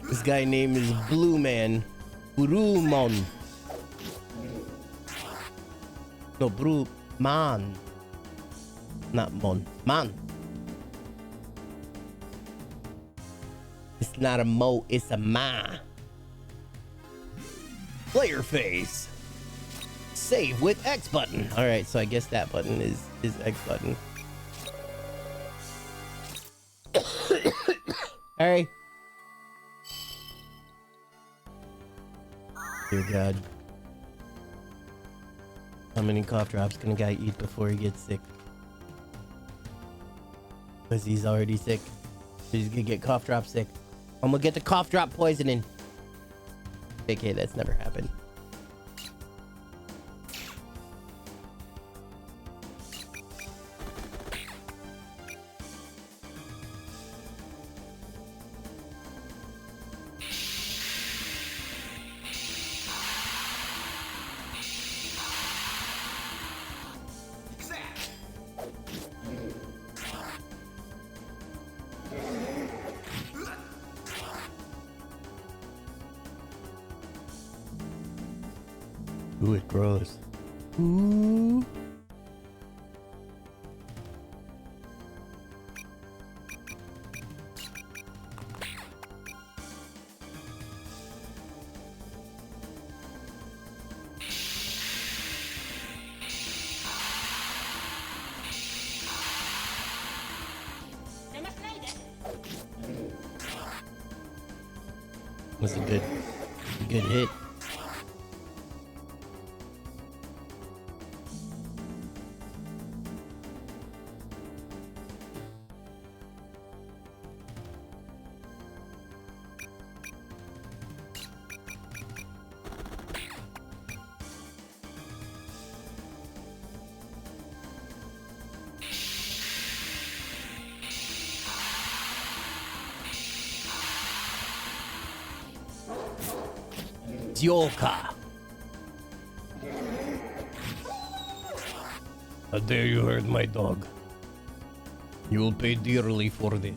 This guy name is Blue Man. Brumon. No, Bru Man. Not Mon. Man. It's not a mo, it's a ma. Player face. Save with X button. Alright, so I guess that button is X button. Alright. Dear God. How many cough drops can a guy eat before he gets sick? Because he's already sick. He's gonna get cough drop sick. I'm gonna get the cough drop poisoning. Okay, that's never happened. Ooh, it grows. Ooh. Was a good hit. Joker. How dare you hurt my dog? You will pay dearly for this.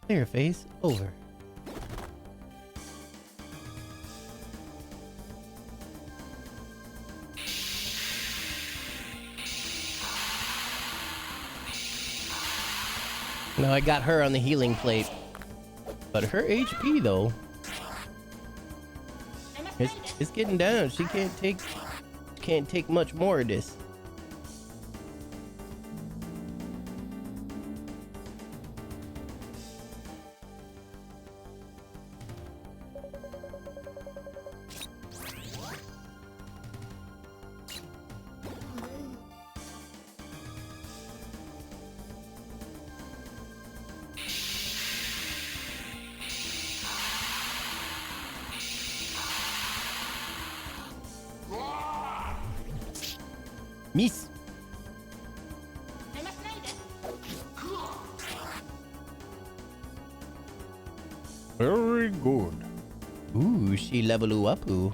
Clear face over. Now I got her on the healing plate, but her HP though, it's getting down. She can't take much more of this. Miss. Very good. Ooh, she level up. Ooh.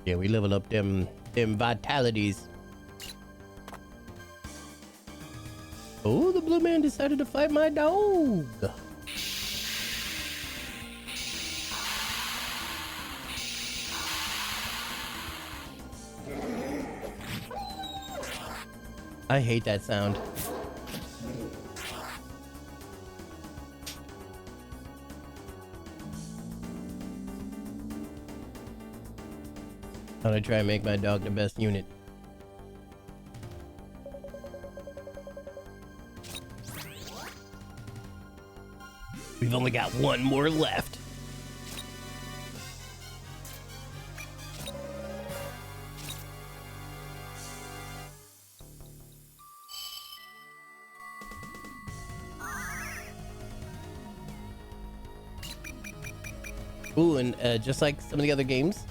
Yeah, we level up them vitalities. Oh, the blue man decided to fight my dog. I hate that sound. I'm gonna try and make my dog the best unit. We've only got one more left. Ooh, and just like some of the other games,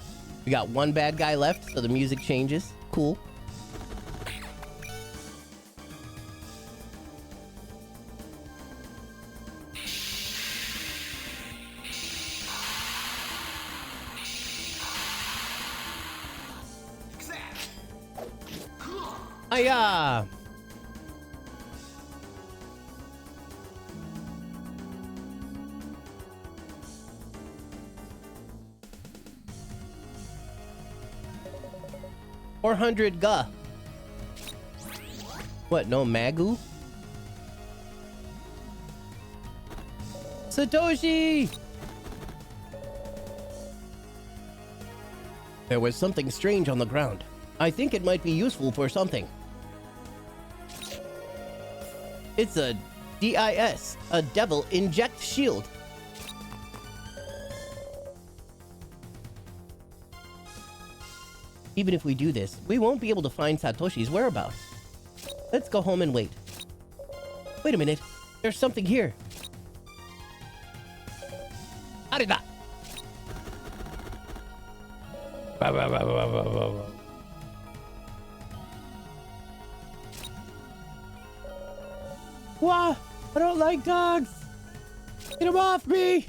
we got one bad guy left, so the music changes. Cool. Hiya! $400 ga. What, no Magu? Satoshi! There was something strange on the ground. I think it might be useful for something. It's a DIS, a devil inject shield. Even if we do this, we won't be able to find Satoshi's whereabouts. Let's go home and wait. Wait a minute, there's something here. Arida! Wah! I don't like dogs! Get him off me!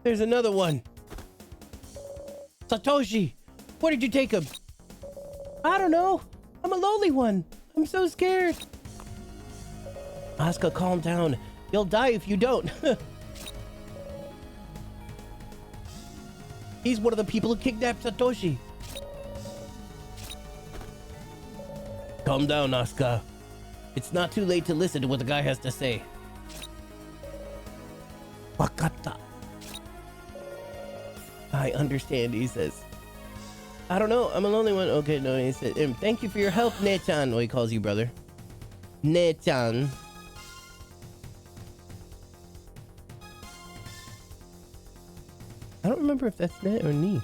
There's another one. Satoshi! Where did you take him? I don't know. I'm a lonely one. I'm so scared. Asuka, calm down. You'll die if you don't. He's one of the people who kidnapped Satoshi. Calm down, Asuka. It's not too late to listen to what the guy has to say. Wakata. I understand, he says. I don't know, I'm a lonely one. Okay, no, he said, thank you for your help, Ne-chan. Oh, he calls you brother. Ne-chan. I don't remember if that's Ne or Ni.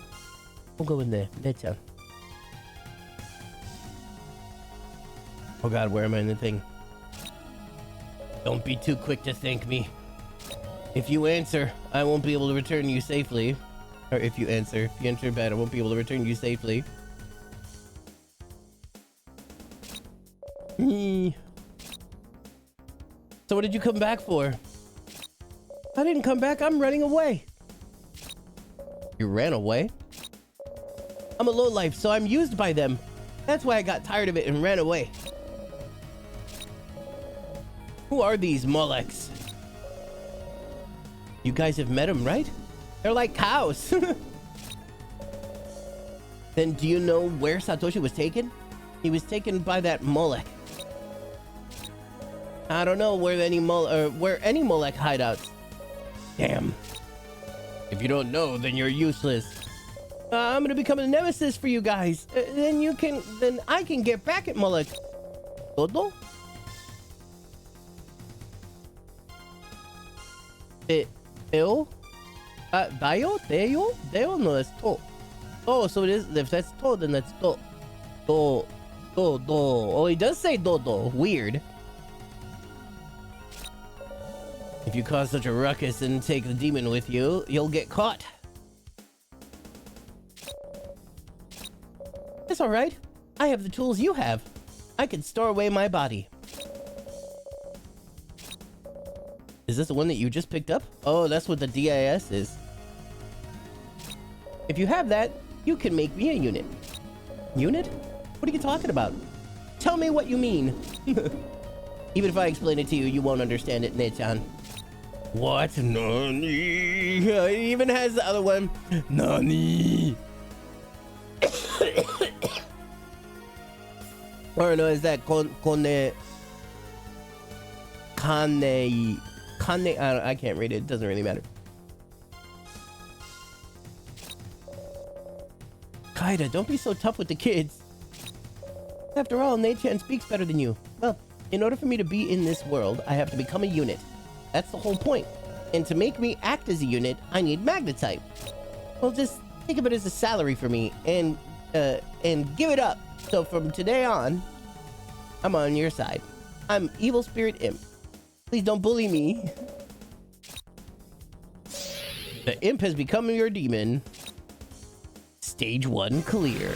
We'll go with Ne-chan. Oh god, where am I in the thing? Don't be too quick to thank me. If you answer, I won't be able to return you safely. Or if you answer bad, I won't be able to return you safely. So what did you come back for? I didn't come back, I'm running away. You ran away? I'm a lowlife, so I'm used by them. That's why I got tired of it and ran away. Who are these Moleks? You guys have met them, right? They're like cows. Then do you know where Satoshi was taken? He was taken by that Molek. I don't know where any Molek hideouts. Damn. If you don't know, then you're useless. I'm gonna become a nemesis for you guys. Then I can get back at Molek. Todo? Deo? Deo no, that's to. Oh, so it is. If that's to, then that's to. Do. Oh, he does say do. Weird. If you cause such a ruckus and take the demon with you, you'll get caught. It's alright. I have the tools you have. I can store away my body. Is this the one that you just picked up? Oh, that's what the DIS is. If you have that, you can make me a unit. Unit? What are you talking about? Tell me what you mean. Even if I explain it to you, you won't understand it, Ne-chan. What? Nani? It even has the other one. Nani? Or no, is that Kane? I can't read it. It doesn't really matter. Kaida, don't be so tough with the kids. After all, Ne-chan speaks better than you. Well, in order for me to be in this world, I have to become a unit. That's the whole point. And to make me act as a unit, I need magnetite. Well, just think of it as a salary for me and give it up. So from today on, I'm on your side. I'm Evil Spirit Imp. Please don't bully me. The imp has become your demon. Stage 1 clear.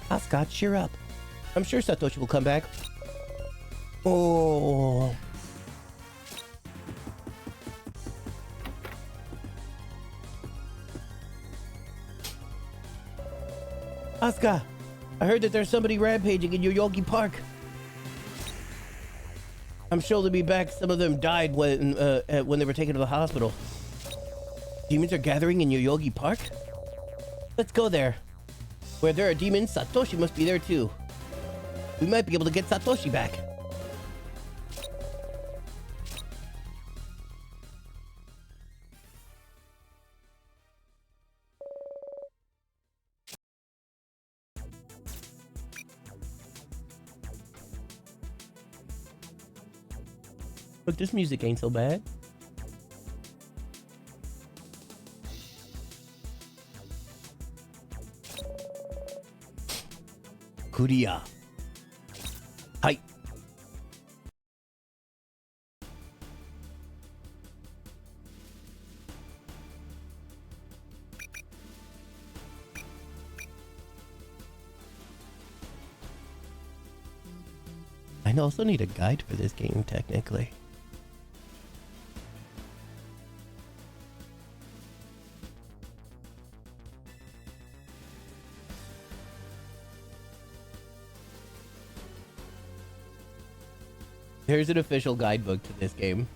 Asuka, cheer up. I'm sure Satoshi will come back. Oh. Asuka, I heard that there's somebody rampaging in Yoyogi Park. I'm sure they'll be back. Some of them died when they were taken to the hospital. Demons are gathering in Yoyogi Park? Let's go there. Where there are demons, Satoshi must be there too. We might be able to get Satoshi back. Look, this music ain't so bad. Kuriya. Hi. I also need a guide for this game, technically. Here's an official guidebook to this game.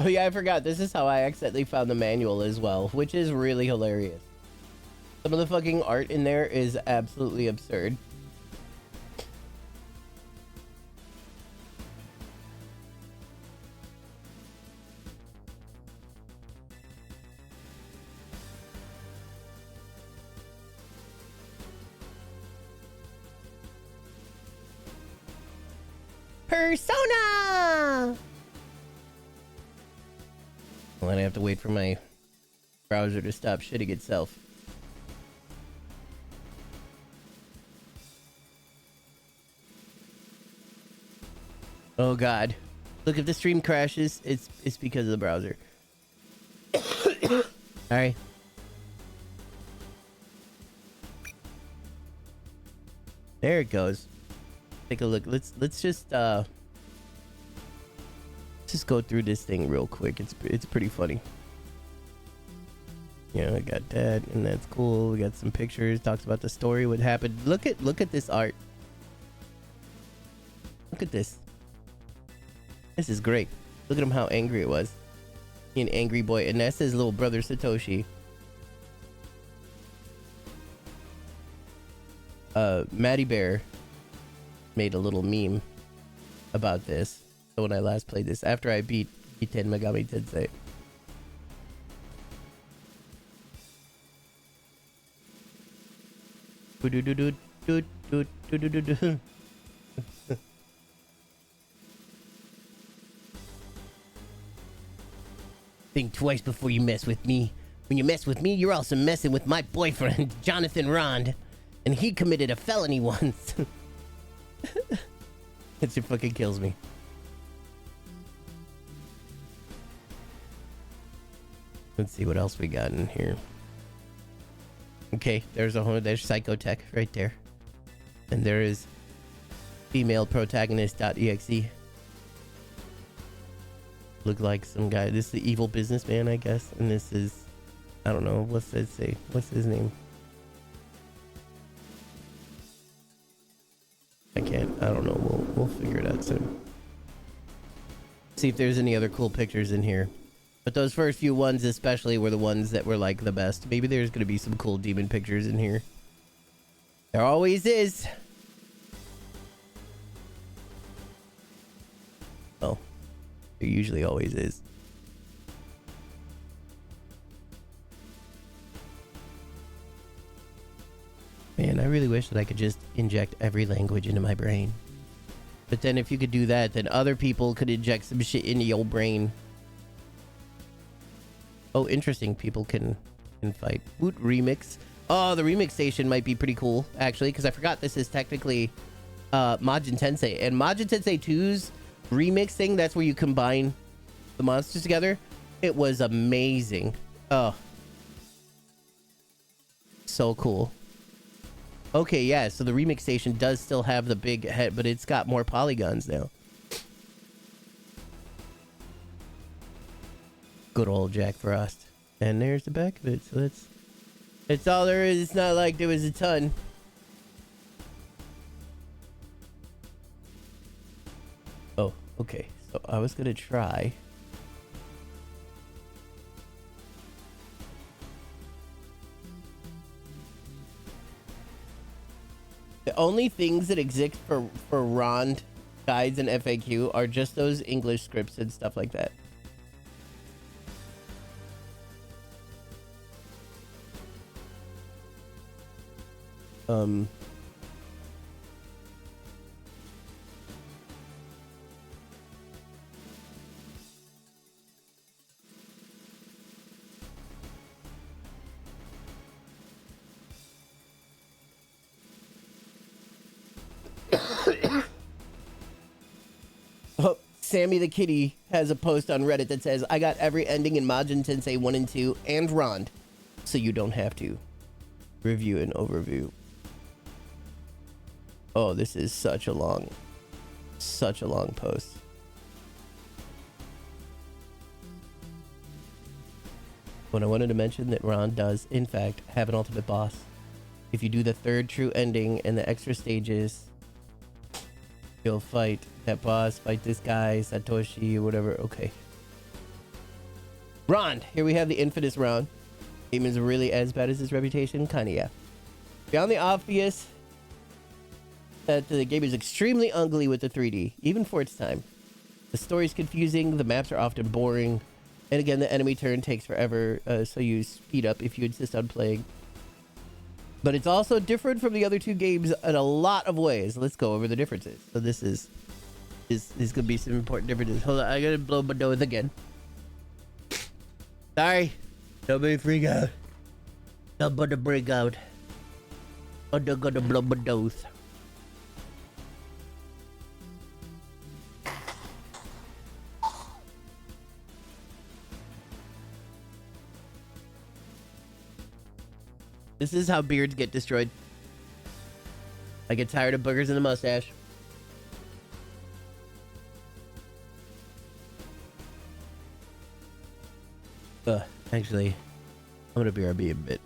Oh yeah, I forgot. This is how I accidentally found the manual as well, which is really hilarious. Some of the fucking art in there is absolutely absurd. Persona! Well, then I have to wait for my browser to stop shitting itself. Oh god. Look, if the stream crashes, it's because of the browser. Alright. There it goes. Take a look. Let's just go through this thing real quick. It's pretty funny. Yeah, I got that, and that's cool. We got some pictures. Talks about the story, what happened. Look at this art. Look at this. This is great. Look at him, how angry it was. He an angry boy, and that's his little brother Satoshi. Maddie Bear made a little meme about this. So when I last played this, after I beat MegaTen Megami Tensei. Think twice before you mess with me. When you mess with me, you're also messing with my boyfriend, Jonathan Ronde. And he committed a felony once. It just fucking kills me. Let's see what else we got in here. Okay, there's Psychotech right there. And there is female protagonist.exe. Look like some guy. This is the evil businessman, I guess. And this is, I don't know, what's that say? What's his name? I don't know. We'll figure it out soon. See if there's any other cool pictures in here. But those first few ones especially were the ones that were like the best. Maybe there's gonna be some cool demon pictures in here. There always is. Oh. There usually always is. Man, I really wish that I could just inject every language into my brain. But then if you could do that, then other people could inject some shit into your brain. Oh, interesting. People can fight. Woot remix. Oh, the remix station might be pretty cool, actually, because I forgot this is technically Majin Tensei. And Majin Tensei 2's remix thing, that's where you combine the monsters together. It was amazing. Oh. So cool. Okay, yeah, so the remix station does still have the big head, but it's got more polygons now. Good old Jack Frost. And there's the back of it, so that's all there is. It's not like there was a ton. Oh, okay. So I was gonna try. The only things that exist for Ronde guides and FAQ are just those English scripts and stuff like that. Oh, Sammy the Kitty has a post on Reddit that says, I got every ending in Majin Tensei 1 and 2 and Ronde, so you don't have to. Review and overview. Oh, this is such a long post. But I wanted to mention that Ronde does, in fact, have an ultimate boss. If you do the third true ending and the extra stages, you'll fight that boss, fight this guy, Satoshi, or whatever. Okay. Ronde. Here we have the infamous Ronde. Game is really as bad as his reputation? Kinda, yeah. Beyond the obvious that the game is extremely ugly with the 3D, even for its time. The story's confusing, the maps are often boring, and again, the enemy turn takes forever, so you speed up if you insist on playing. But it's also different from the other two games in a lot of ways. Let's go over the differences. So this could be some important differences. Hold on, I gotta blow my nose again. Sorry. Nobody freak out. Nobody break out. I'm not gonna blow my nose. This is how beards get destroyed. I get tired of boogers in the mustache. Actually, I'm gonna BRB a bit.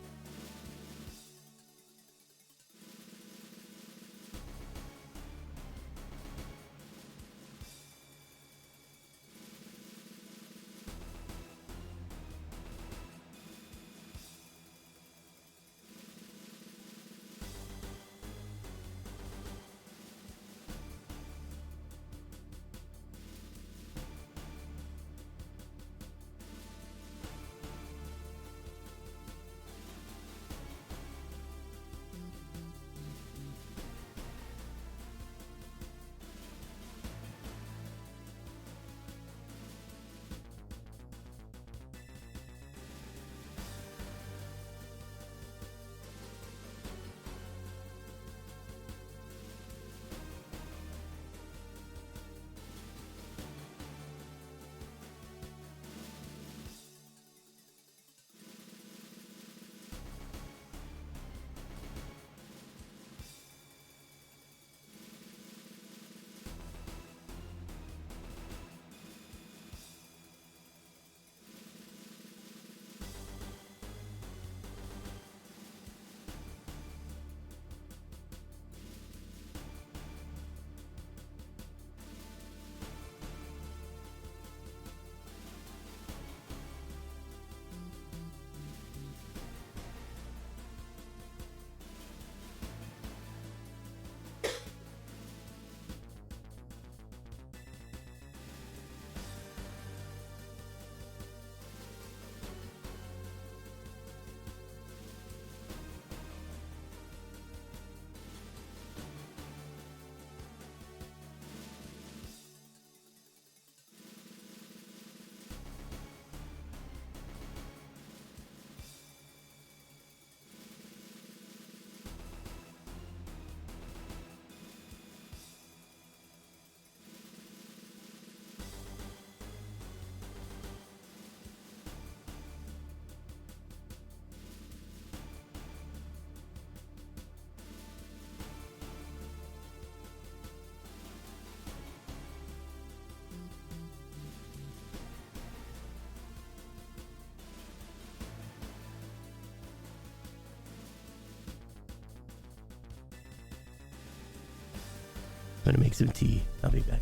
I'm gonna make some tea. I'll be back.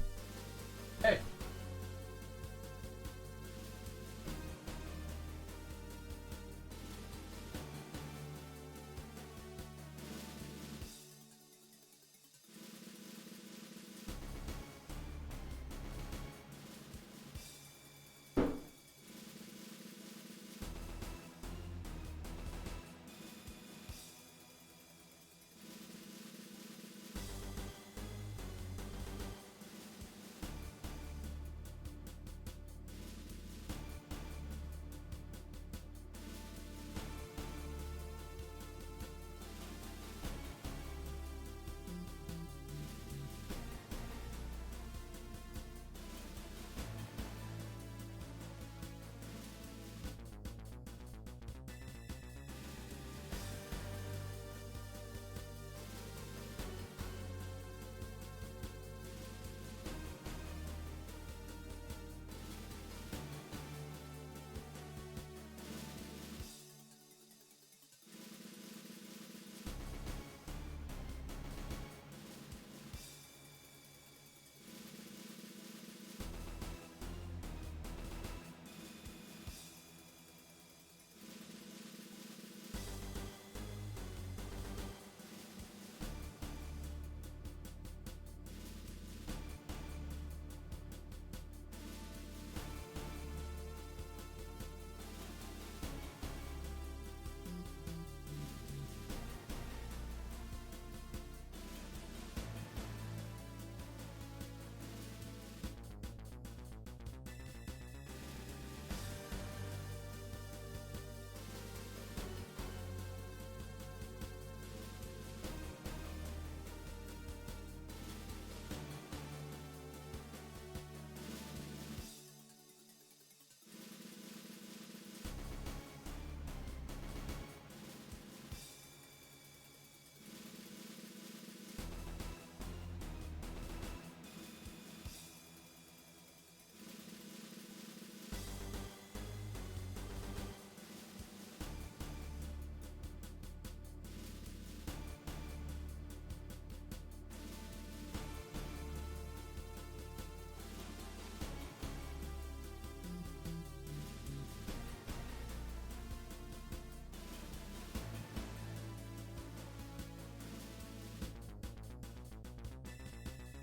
Hey.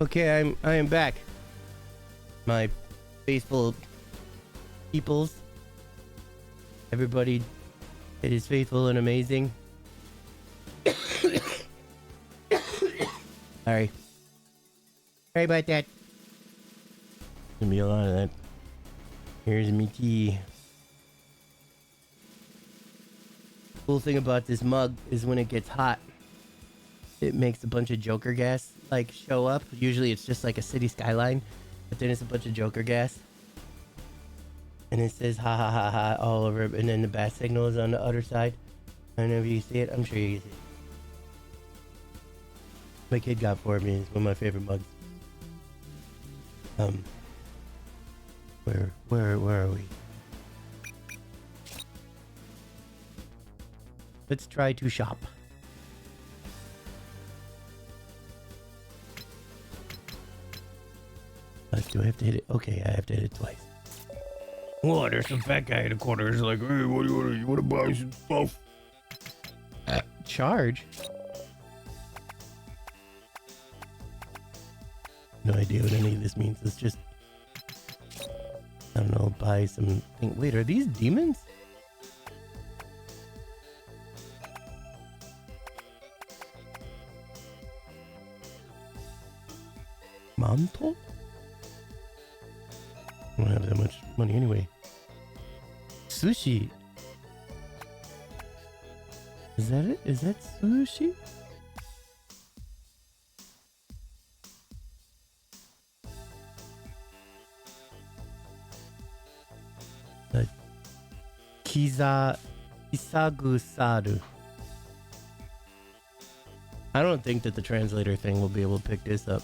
Okay, I am back. My faithful peoples. Everybody that is faithful and amazing. Sorry. Sorry about that. Gonna be a lot of that. Here's me tea. Cool thing about this mug is when it gets hot, it makes a bunch of Joker gas like show up. Usually it's just like a city skyline, but then it's a bunch of Joker gas. And it says ha ha ha ha all over it, and then the bat signal is on the other side. I don't know if you see it. I'm sure you can see it. My kid got for me. It's one of my favorite mugs. Where are we? Let's try to shop. Do I have to hit it? Okay, I have to hit it twice. Oh, there's some fat guy in the corner. He's like, hey, what do you want? You want to buy some stuff? Charge? No idea what any of this means. It's just, I don't know, buy some thing. Wait, are these demons? Manto? I don't have that much money anyway. Sushi. Is that it? Is that sushi? Kisagusaru. I don't think that the translator thing will be able to pick this up.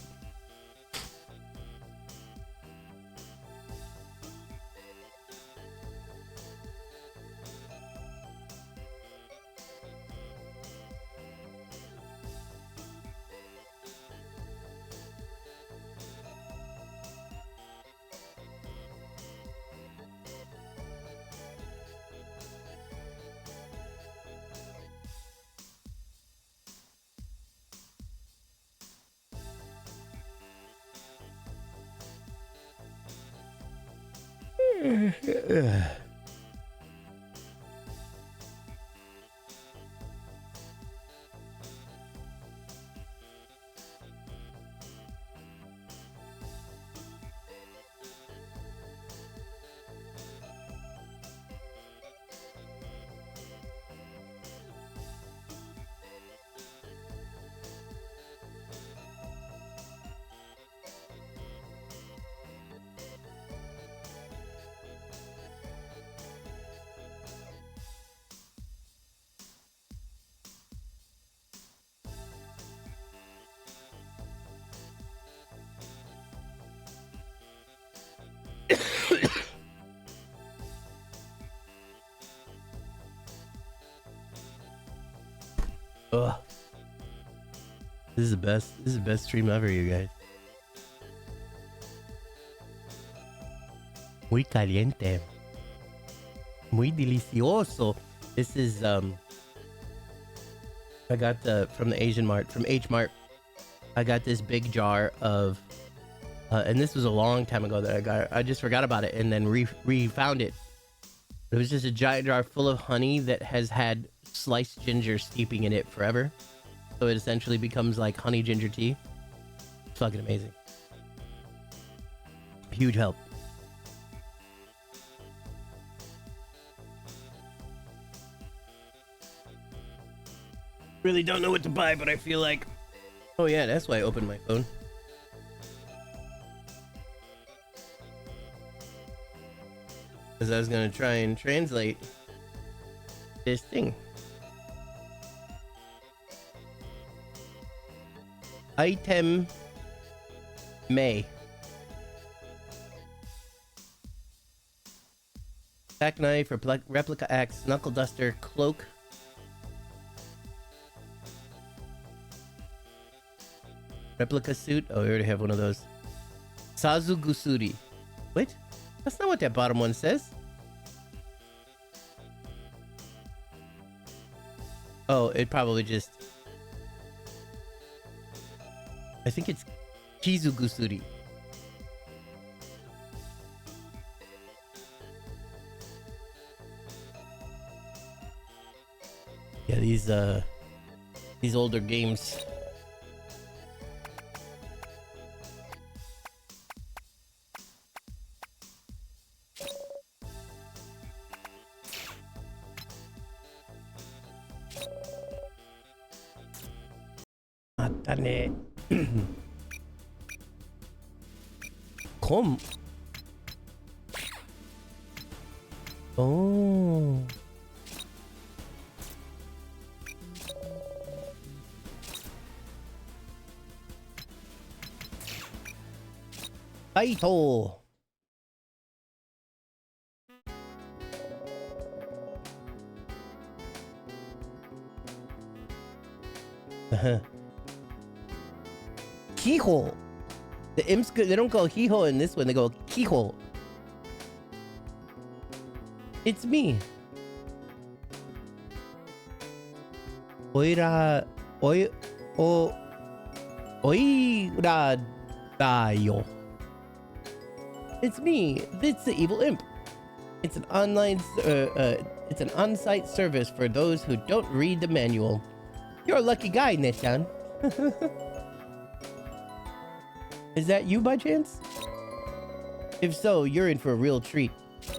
Ugh. This is the best. This is the best stream ever, you guys. Muy caliente. Muy delicioso. This is I got from the Asian Mart, from H Mart. I got this big jar of and this was a long time ago that I got it. I just forgot about it and then re-found it. It was just a giant jar full of honey that has had sliced ginger steeping in it forever. So it essentially becomes like honey ginger tea. It's fucking amazing. Huge help. Really don't know what to buy, but I feel like... Oh yeah, that's why I opened my phone. Because I was going to try and translate this thing. Item May. Pack knife, replica axe, knuckle duster, cloak. Replica suit. Oh, we already have one of those. Sazugusuri. Wait, that's not what that bottom one says. Oh, it probably just... I think it's Kizugusuri. Yeah, these older games. Matane. Kom. Oh. Kaito. Keyhole. The imps, they don't go keyhole in this one, they go keyhole. It's me. Oira. Oira dayo. It's me. It's the evil imp. It's an it's an on-site service for those who don't read the manual. You're a lucky guy, Nechan. Is that you by chance? If so, you're in for a real treat.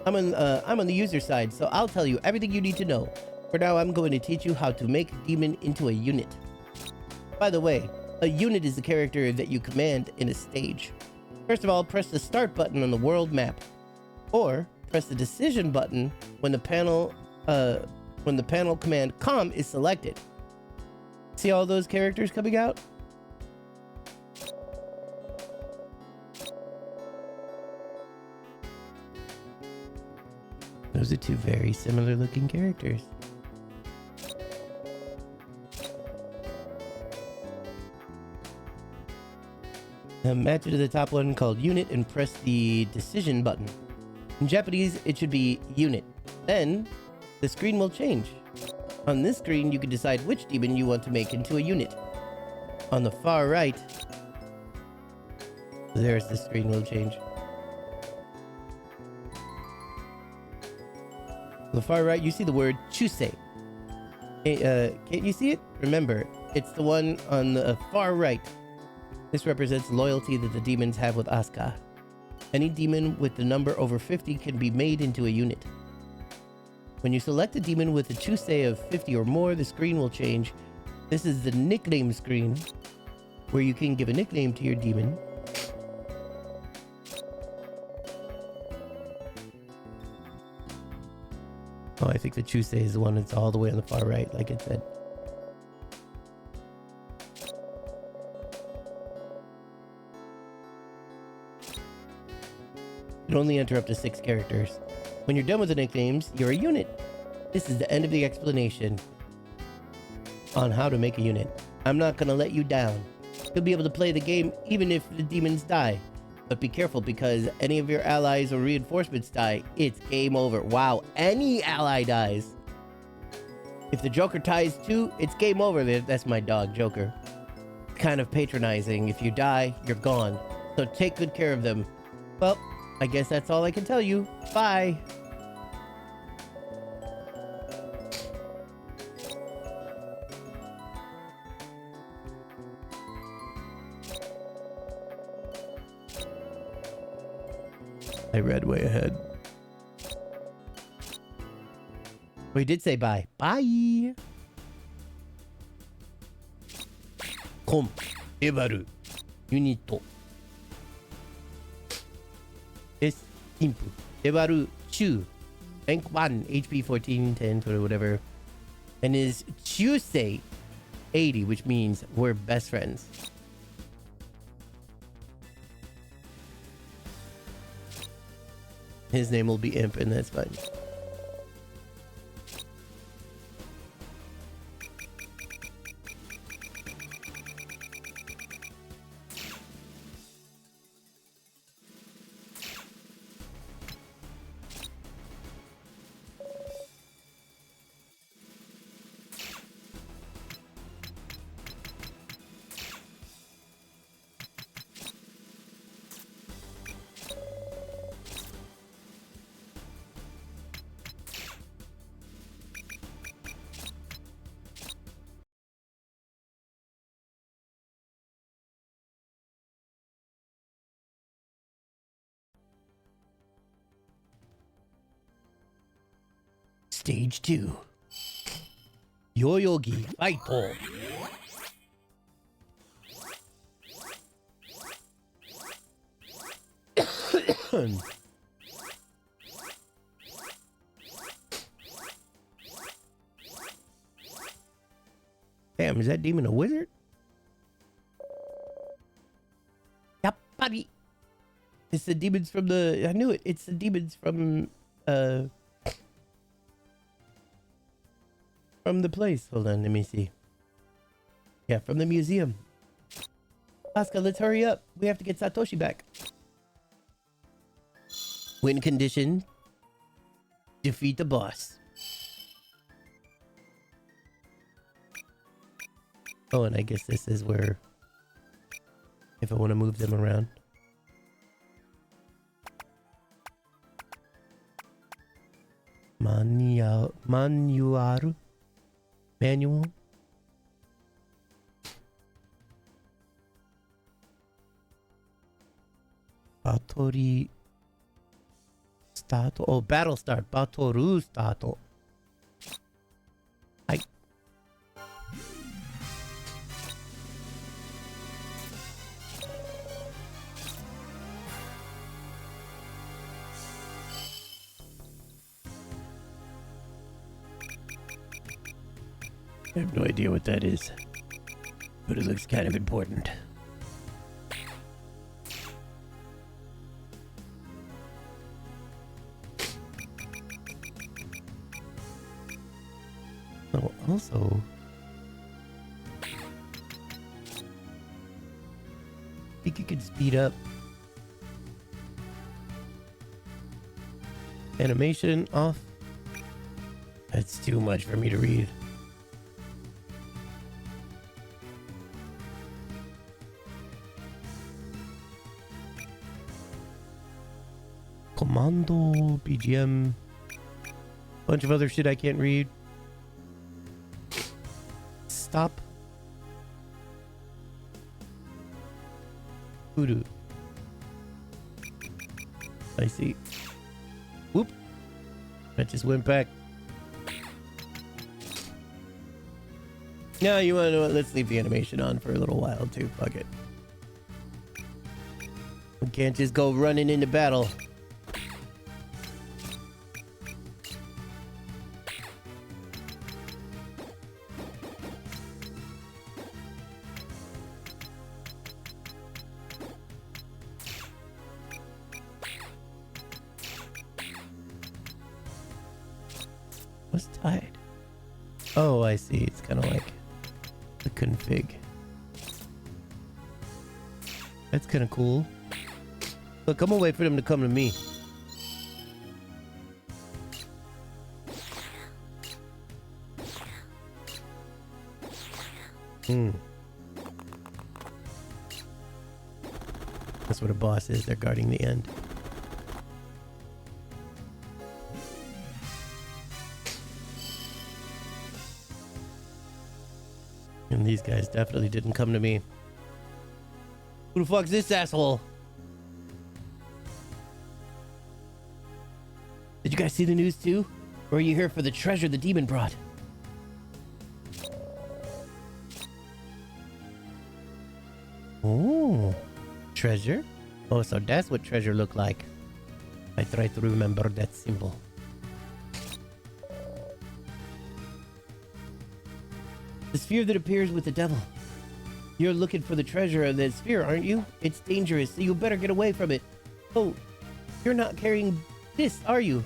I'm on the user side, so I'll tell you everything you need to know. For now, I'm going to teach you how to make a demon into a unit. By the way, a unit is the character that you command in a stage. First of all, press the start button on the world map, or press the decision button when the panel command com is selected. See all those characters coming out? Those are two very similar looking characters. Now match it to the top one called unit and press the decision button. In Japanese, it should be unit. Then the screen will change. On this screen, you can decide which demon you want to make into a unit. On the far right, there's the screen will change. On the far right, you see the word Chusei. Can't you see it? Remember, it's the one on the far right. This represents loyalty that the demons have with Asuka. Any demon with the number over 50 can be made into a unit. When you select a demon with a Chusei of 50 or more, the screen will change. This is the nickname screen, where you can give a nickname to your demon. Oh, I think the Chusei is the one that's all the way on the far right, like it said. You can only enter up to 6 characters. When you're done with the nicknames, you're a unit. This is the end of the explanation on how to make a unit. I'm not gonna let you down. You'll be able to play the game even if the demons die. But be careful, because any of your allies or reinforcements die, it's game over. Wow, any ally dies. If the Joker ties too, it's game over. That's my dog, Joker. Kind of patronizing. If you die, you're gone. So take good care of them. Well, I guess that's all I can tell you. Bye. I read way ahead. We did say bye. Bye. Kom. Ebaru. Unit. S. Imp. Ebaru. Chu. Rank 1. HP 14, 10, 20, whatever. And is Chusei 80, which means we're best friends. His name will be Imp, and that's fine. Stage 2. Yoyogi Fight Pole. Damn, is that demon a wizard? Yep, buddy. It's the demons from the... I knew it. It's the demons from the place. Hold on, let me see. Yeah, from the museum. Asuka, let's hurry up. We have to get Satoshi back. Win condition. Defeat the boss. Oh, and I guess this is where... if I want to move them around. Manual. Batori start. Oh, battle start. Batoru start. I. I have no idea what that is, but it looks kind of important. Oh, also, I think you could speed up animation off. That's too much for me to read. Commando, BGM, bunch of other shit I can't read. Stop. Voodoo. I see. Whoop. That just went back. No, you wanna know what? Let's leave the animation on for a little while too. Fuck it. We can't just go running into battle. What's tied? Oh, I see. It's kind of like the config. That's kind of cool. Look, I'm gonna wait for them to come to me. That's what a boss is. They're guarding the end. And these guys definitely didn't come to me. Who the fuck's this asshole? Did you guys see the news too? Or are you here for the treasure the demon brought? Oh, treasure? Oh, so that's what treasure looked like. I try to remember that symbol. The sphere that appears with the devil. You're looking for the treasure of that sphere, aren't you? It's dangerous, so you better get away from it. Oh, you're not carrying this, are you?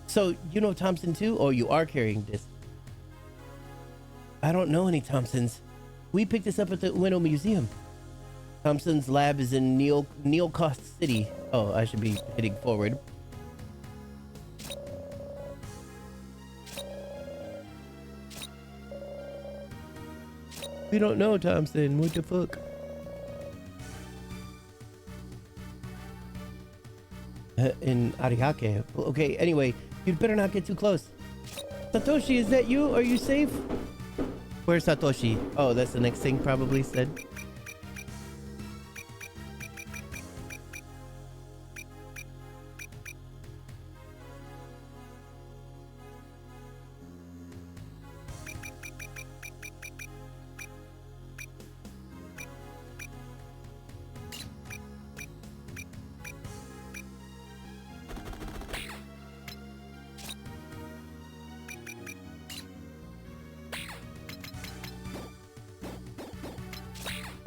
So, you know Thompson too? Oh, you are carrying this. I don't know any Thompsons. We picked this up at the Ueno Museum. Thompson's lab is in Neocost City. Oh, I should be heading forward. We don't know, Thompson. What the fuck? In Ariake. Okay, anyway, you'd better not get too close. Satoshi, is that you? Are you safe? Where's Satoshi? Oh, that's the next thing probably said.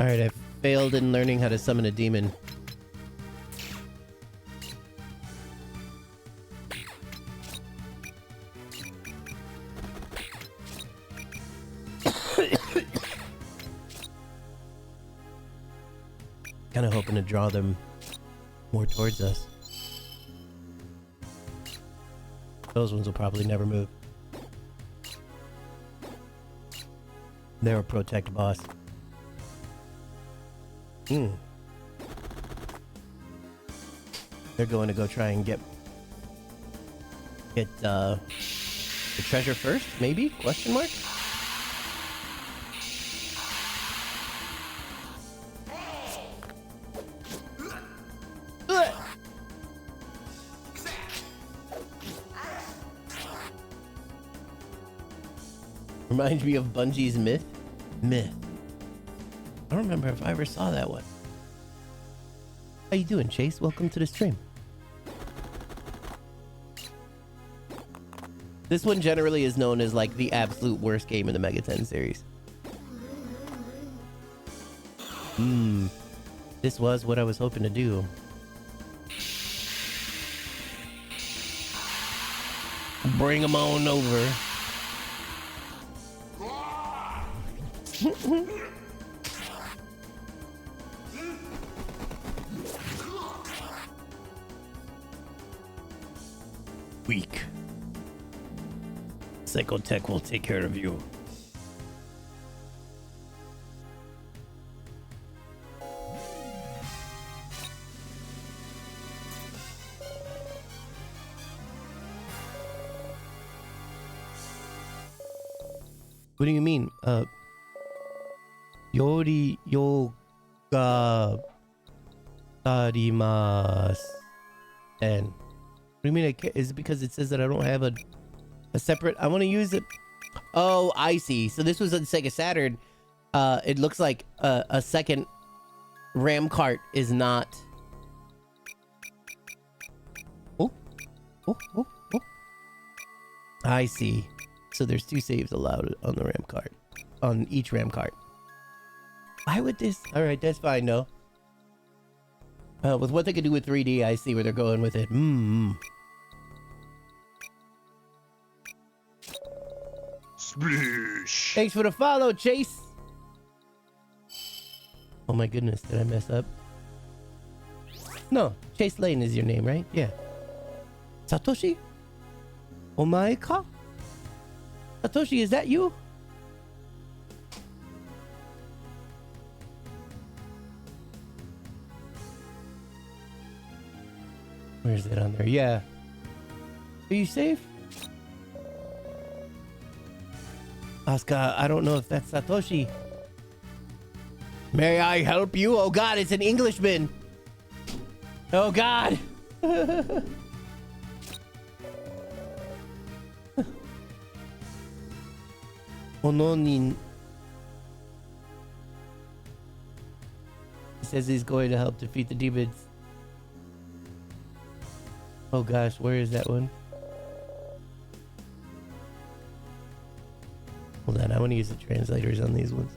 All right, I failed in learning how to summon a demon. Kind of hoping to draw them more towards us. Those ones will probably never move. They're a protect boss. They're going to go try and get the treasure first, maybe? Question mark? Reminds me of Bungie's Myth. I don't remember if I ever saw that one. How you doing, Chase? Welcome to the stream. This one generally is known as like the absolute worst game in the MegaTen series. This was what I was hoping to do. Bring them on over. Weak. Psychotech will take care of you. What do you mean? Yori yoga tarimasu. And what do you mean? Is it because it says that I don't have a separate? I want to use it. Oh, I see. So this was on Sega Saturn. It looks like a second RAM cart is not. Oh. I see. So there's 2 saves allowed on the RAM cart, on each RAM cart. Why would this? All right, that's fine. No. With what they could do with 3D, I see where they're going with it. Splish. Thanks for the follow, Chase. Oh my goodness, did I mess up? No, Chase Lane is your name, right? Yeah. Satoshi? Omae ka? Satoshi, is that you? Where's it on there? Yeah. Are you safe? Asuka, I don't know if that's Satoshi. May I help you? Oh god, it's an Englishman. Oh god. Ononin. He says he's going to help defeat the demons. Oh gosh, where is that one? Hold on, I want to use the translators on these ones.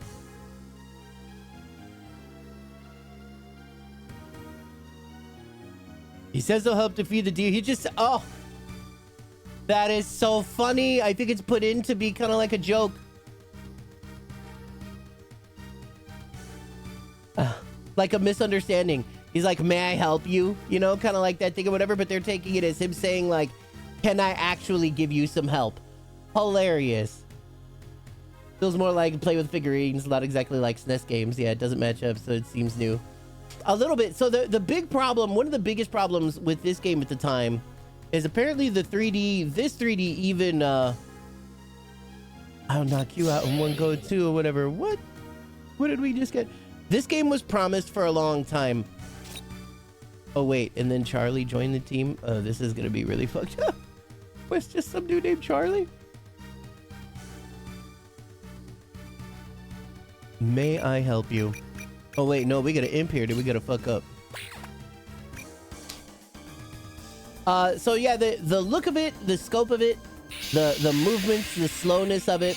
He says he'll help defeat the demon. He just, oh, that is so funny. I think it's put in to be kind of like a joke. Like a misunderstanding. He's like, may I help you? You know, kind of like that thing or whatever, but they're taking it as him saying like, can I actually give you some help? Hilarious. Feels more like play with figurines, not exactly like SNES games. Yeah, it doesn't match up, so it seems new. A little bit. So the big problem, one of the biggest problems with this game at the time is apparently the 3D, this 3D even, I'll knock you out in one go too or whatever. What did we just get? This game was promised for a long time. Oh wait, and then Charlie joined the team. This is gonna be really fucked up. Was just some dude named Charlie? May I help you? Oh wait, no, we got an imp here. Did we gotta fuck up? So yeah, the look of it, the scope of it, the movements, the slowness of it.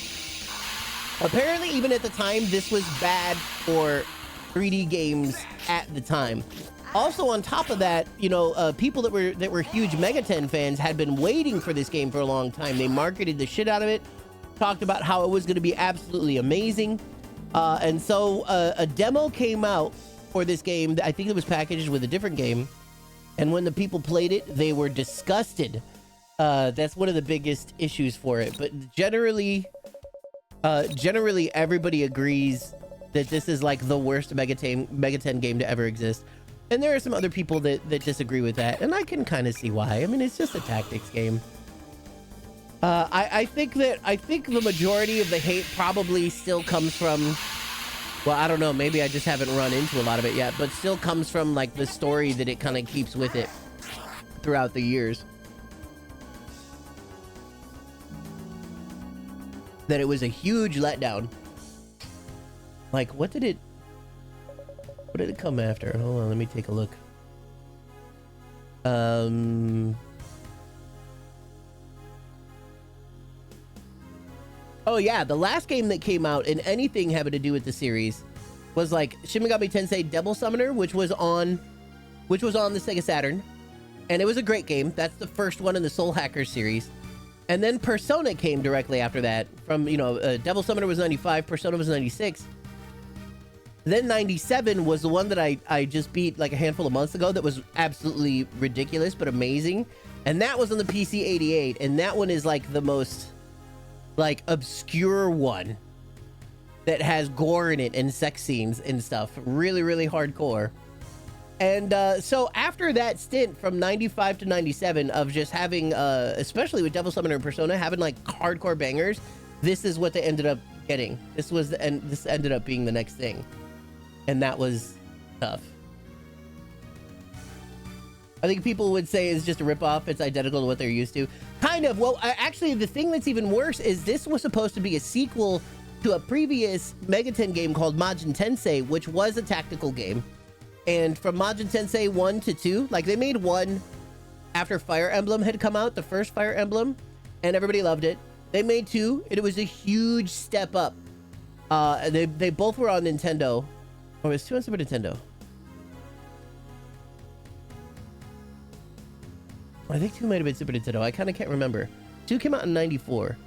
Apparently, even at the time, this was bad for 3D games at the time. Also, on top of that, you know, people that were huge MegaTen fans had been waiting for this game for a long time. They marketed the shit out of it, talked about how it was going to be absolutely amazing. And so a demo came out for this game. I think it was packaged with a different game. And when the people played it, they were disgusted. That's one of the biggest issues for it. But generally everybody agrees that this is like the worst MegaTen game to ever exist. And there are some other people that disagree with that, and I can kind of see why. I mean, it's just a tactics game. I think the majority of the hate probably still comes from, well, I don't know, maybe I just haven't run into a lot of it yet, but still comes from like the story that it kind of keeps with it throughout the years. That it was a huge letdown. Like, what did it come after? Hold on, let me take a look. Oh yeah, the last game that came out in anything having to do with the series was like Shin Megami Tensei Devil Summoner, which was on the Sega Saturn, and it was a great game. That's the first one in the Soul Hackers series. And then Persona came directly after that. From, you know, Devil Summoner was 95, Persona was 96. Then 97 was the one that I just beat like a handful of months ago that was absolutely ridiculous but amazing. And that was on the PC 88. And that one is like the most like obscure one that has gore in it and sex scenes and stuff. Really, really hardcore. And so after that stint from 95 to 97 of just having, especially with Devil Summoner and Persona, having like hardcore bangers, this is what they ended up getting. This ended up being the next thing. And that was tough. I think people would say it's just a ripoff. It's identical to what they're used to. Kind of. Well, actually, the thing that's even worse is this was supposed to be a sequel to a previous MegaTen game called Megami Tensei, which was a tactical game. And from Megami Tensei 1 to 2, like they made one after Fire Emblem had come out, the first Fire Emblem, and everybody loved it. They made 2, and it was a huge step up. They both were on Nintendo. Oh, it was 2 on Super Nintendo. I think 2 might have been Super Nintendo. I kind of can't remember. 2 came out in 94.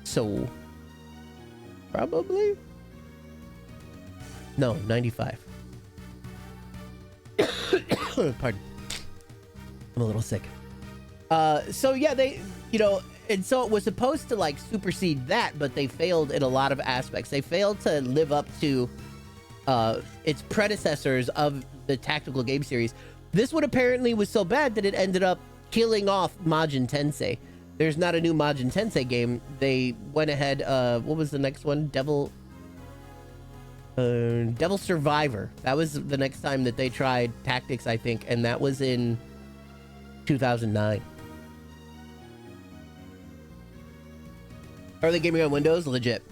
So, probably? No, 95. Pardon. I'm a little sick. So yeah, they, you know, and so it was supposed to like supersede that, but they failed in a lot of aspects. They failed to live up to its predecessors of the tactical game series. This one apparently was so bad that it ended up killing off Megami Tensei. There's not a new Megami Tensei game. They went ahead, what was the next one? Devil Survivor. That was the next time that they tried tactics, I think, and that was in 2009. Are they gaming on Windows? Legit.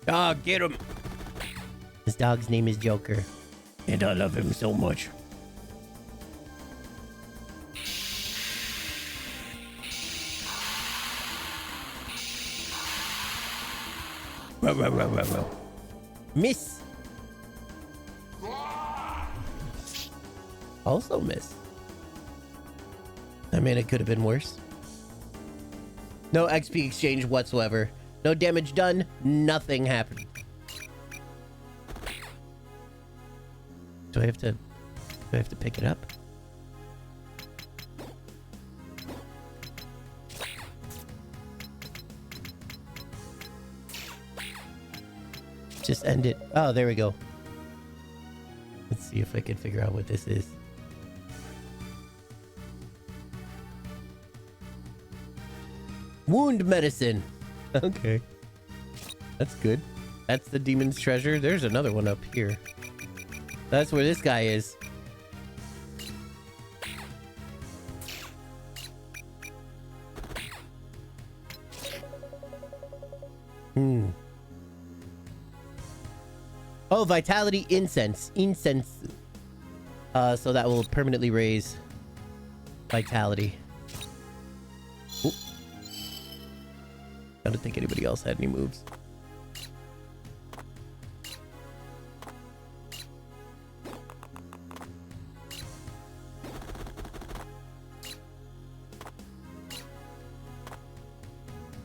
Ah, get him. This dog's name is Joker, and I love him so much. Miss. Also miss. I mean, it could have been worse. No XP exchange whatsoever. No damage done. Nothing happened. Do I have to pick it up? Just end it. Oh, there we go. Let's see if I can figure out what this is. Wound medicine. Okay. That's good. That's the demon's treasure. There's another one up here. That's where this guy is. Oh, vitality incense. Incense. So that will permanently raise vitality. Oop. I don't think anybody else had any moves.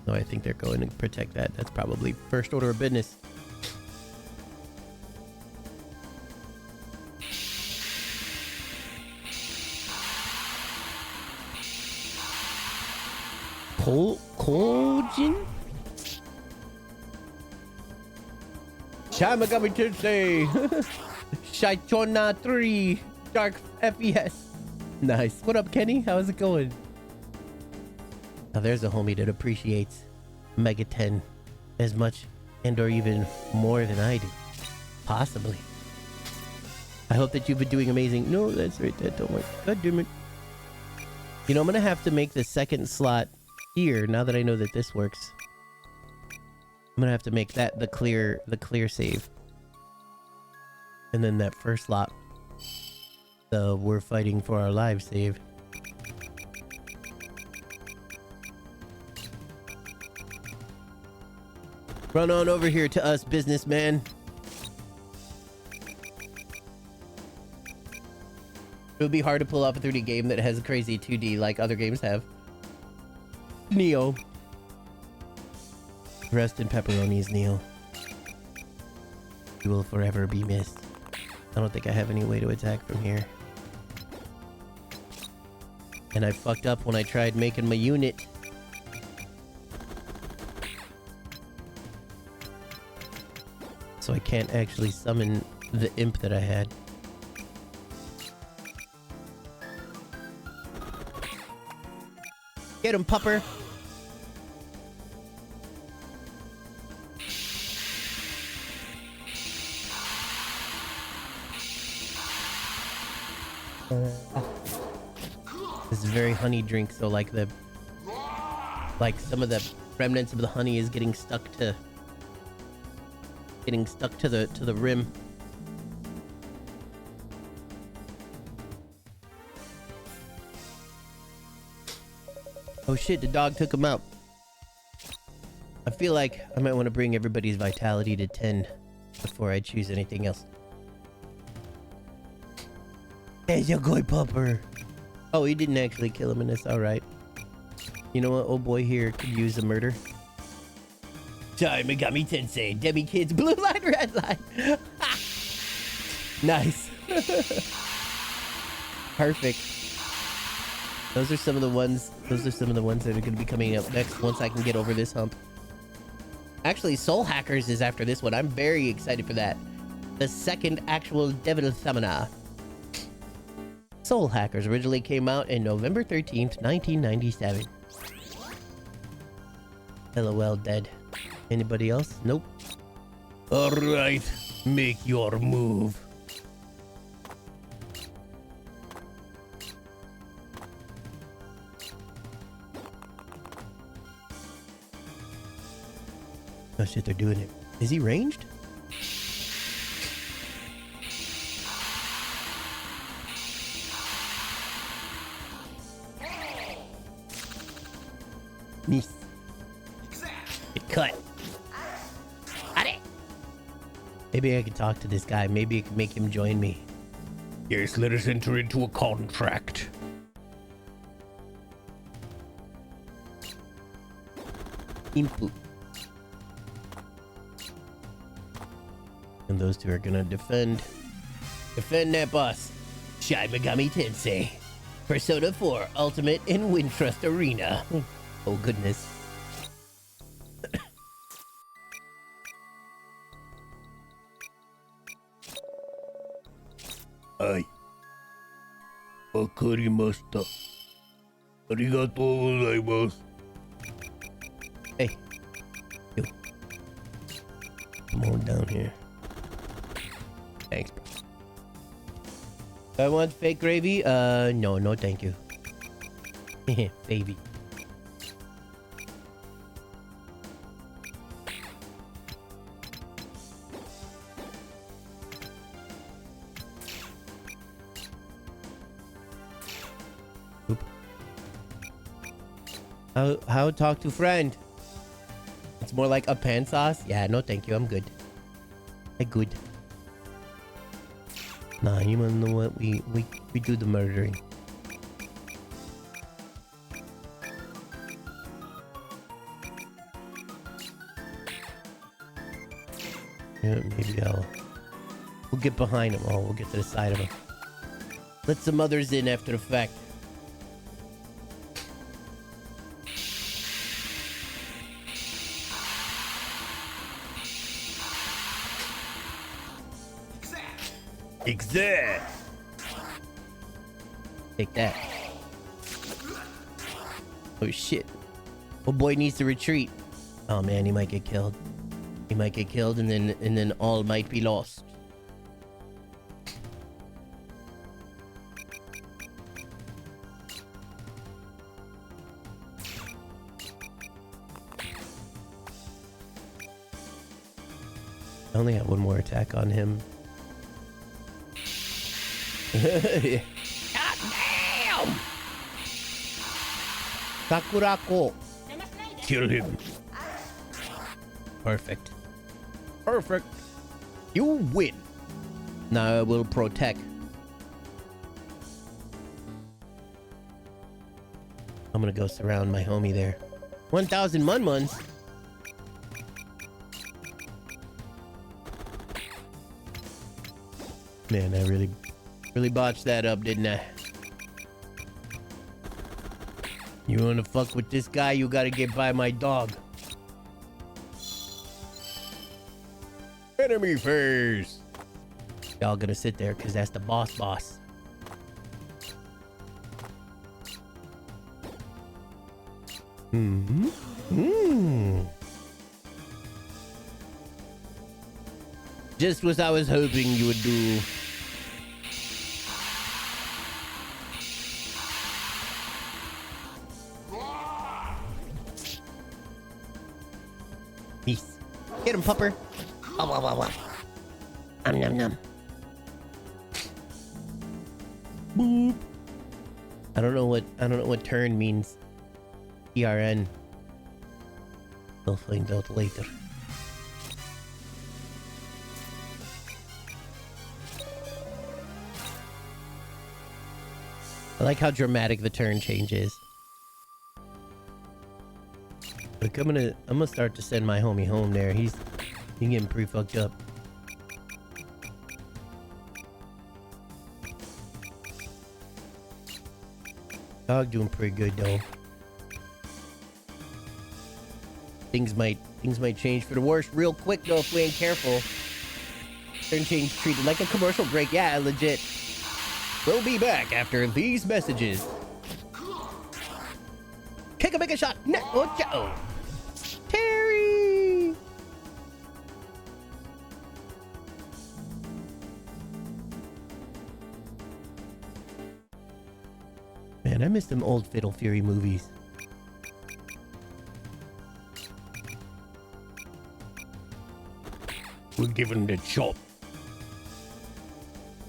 No, I think they're going to protect that. That's probably first order of business. Kojin? Megami Tensei! Shaichona 3! Dark FES! Nice. What up, Kenny? How's it going? Now there's a homie that appreciates MegaTen as much and or even more than I do. Possibly. I hope that you've been doing amazing. No, that's right. That don't work. God damn it. You know, I'm gonna have to make the second slot here now that I know that this works. I'm gonna have to make that the clear save. And then that first slot, we're fighting for our live save. Run on over here to us, businessman. It would be hard to pull off a 3D game that has a crazy 2D like other games have. Neo. Rest in pepperonis, Neo. You will forever be missed. I don't think I have any way to attack from here. And I fucked up when I tried making my unit. So I can't actually summon the imp that I had. Get him, pupper! This is very honey drink, so like some of the remnants of the honey is getting stuck to the rim. Oh shit, the dog took him out. I feel like I might want to bring everybody's vitality to 10 before I choose anything else. There's your good pupper. Oh, he didn't actually kill him, and that's alright. You know what? Old boy here could use a murder. Sorry, Megami Tensei. Demi kids, blue line, red line. Nice. Perfect. Those are some of the ones that are going to be coming up next once I can get over this hump. Actually, Soul Hackers is after this one. I'm very excited for that. The second actual Devil Summoner. Soul Hackers originally came out in November 13th, 1997. LOL dead. Anybody else? Nope. Alright, make your move. Oh shit, they're doing it. Is he ranged? Nice. Get cut. Got it. Maybe I can talk to this guy. Maybe I can make him join me. Yes, let us enter into a contract. Input. And those two are gonna defend that boss. Shy Megami Tensei. Persona 4 Ultimate in Wintrust Arena. Oh goodness. Ai. Wakarimashita. Arigatou gozaimasu. Hey. You. Come on down here. Thanks, bro. I want fake gravy? No, thank you. Baby. Oop. How talk to friend? It's more like a pan sauce. Yeah, no thank you. I'm good. I'm good. Nah, you wanna know what? We do the murdering. Yeah, maybe we'll get behind him. Oh, we'll get to the side of him. Let some others in after the fact. Exact. Take that. Oh shit. Oh boy needs to retreat. Oh man, he might get killed. He might get killed and then all might be lost. I only have one more attack on him. God damn! Sakurako! Kill him. Perfect. Perfect. You win. Now I will protect. I'm gonna go surround my homie there. 1,000 mun-muns. Man, I really botched that up, didn't I? You wanna fuck with this guy, you gotta get by my dog. Enemy phase. Y'all gonna sit there because that's the boss. Just what I was hoping you would do. Peace. Get him, pupper. Nom nom. Boop. I don't know what turn means. TRN. We'll find out later. I like how dramatic the turn change is. Look, I'm gonna start to send my homie home there. He's getting pretty fucked up. Dog doing pretty good though. Things might change for the worse real quick though if we ain't careful. Turn change treated like a commercial break. Yeah, legit. We'll be back after these messages. Kick a big shot. No, oh, Terry. Man, I miss them old Fatal Fury movies. We're giving the chop.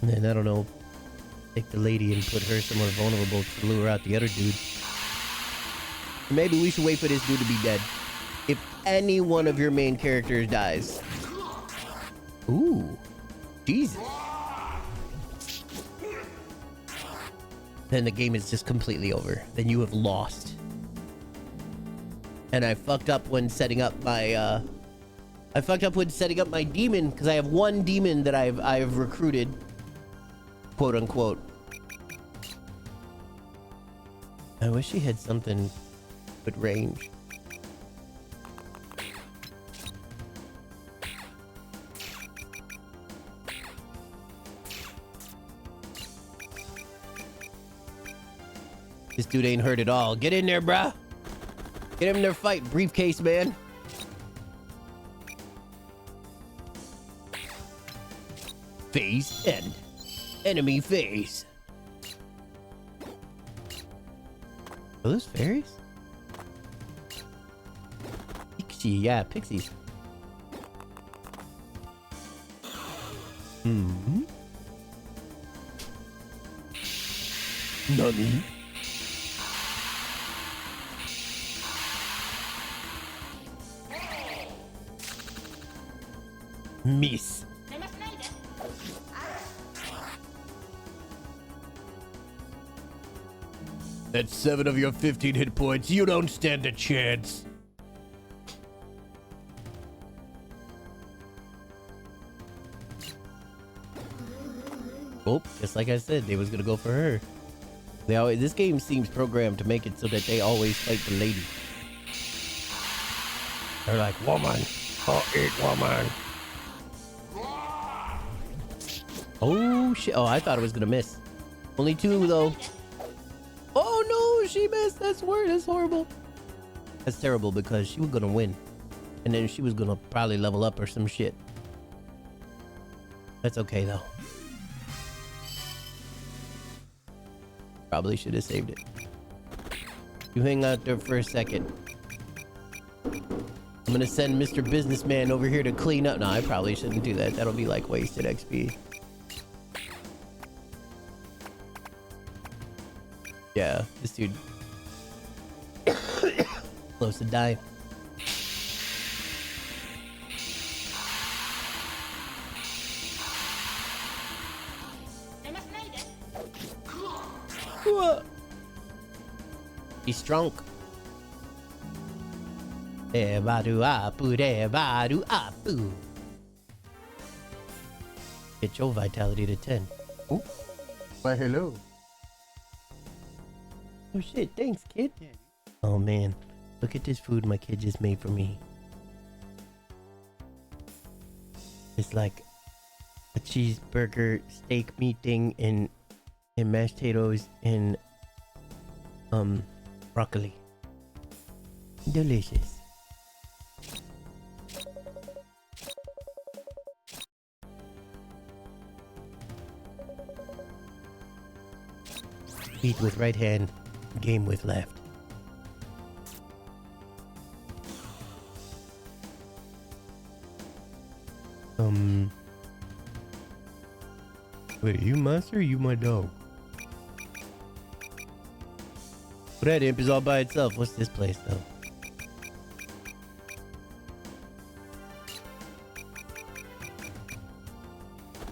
And then, I don't know, take the lady and put her somewhere vulnerable to lure out the other dude. Maybe we should wait for this dude to be dead. If any one of your main characters dies. Ooh. Jesus. Then the game is just completely over. Then you have lost. And I fucked up when setting up my demon, because I have one demon that I've recruited, quote unquote. I wish he had something with range. This dude ain't hurt at all. Get in there, bruh. Get him in their fight, briefcase man. Phase end. Enemy phase. Are those fairies? Pixie, yeah, pixies. Nani? Miss. That's 7 of your 15 hit points. You don't stand a chance. Oh, just like I said, they was gonna go for her. They always, this game seems programmed to make it so that they always fight the lady. They're like, woman, I'll eat woman. Oh shit! Oh, I thought it was gonna miss. Only 2 though. Oh no, she missed. That's weird. That's horrible. That's terrible because she was gonna win, and then she was gonna probably level up or some shit. That's okay though. Probably should have saved it. You hang out there for a second. I'm gonna send Mr. Businessman over here to clean up. No, I probably shouldn't do that. That'll be like wasted XP. Yeah, this dude close to die. He's strong. Ebadu apu, ebadu apu. Get your vitality to 10. Oh, why hello. Oh shit, thanks kid. Oh man, look at this food my kid just made for me. It's like a cheeseburger, steak meat thing, and mashed potatoes and broccoli. Delicious. Eat with right hand, game with left. Wait, are you monster or you my dog? But that imp is all by itself. What's this place though?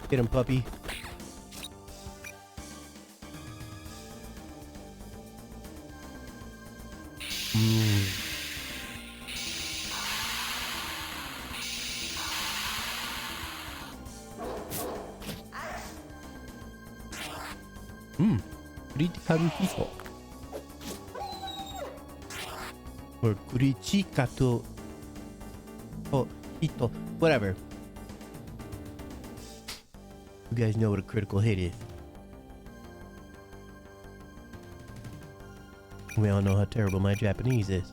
Get him, puppy. Kurikaruhiso. Or Kurichikato. Oh, Hito. Whatever. You guys know what a critical hit is. We all know how terrible my Japanese is.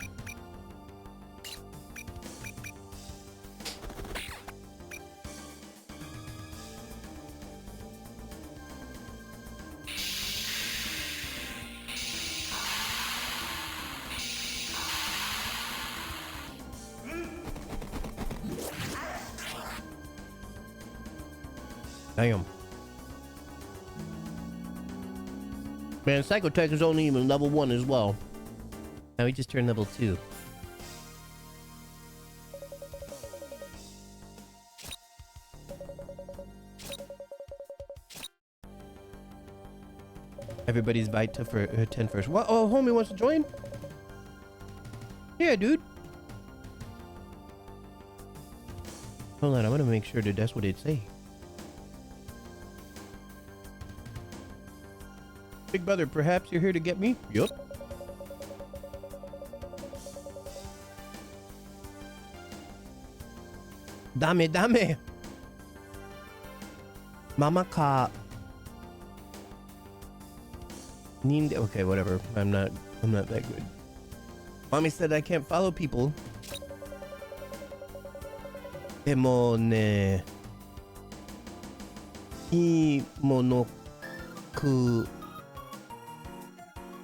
Damn. Man, Psychotech is only even level 1 as well. Now we just turned level 2. Everybody's bite to for 10 first. What? Oh, homie wants to join? Yeah, dude. Hold on, I'm gonna make sure that that's what it say. Big brother, perhaps you're here to get me? Yup. Dame, dame. Mama ka. Ninde. Okay, whatever. I'm not that good. Mommy said I can't follow people. Emone. Imonoku.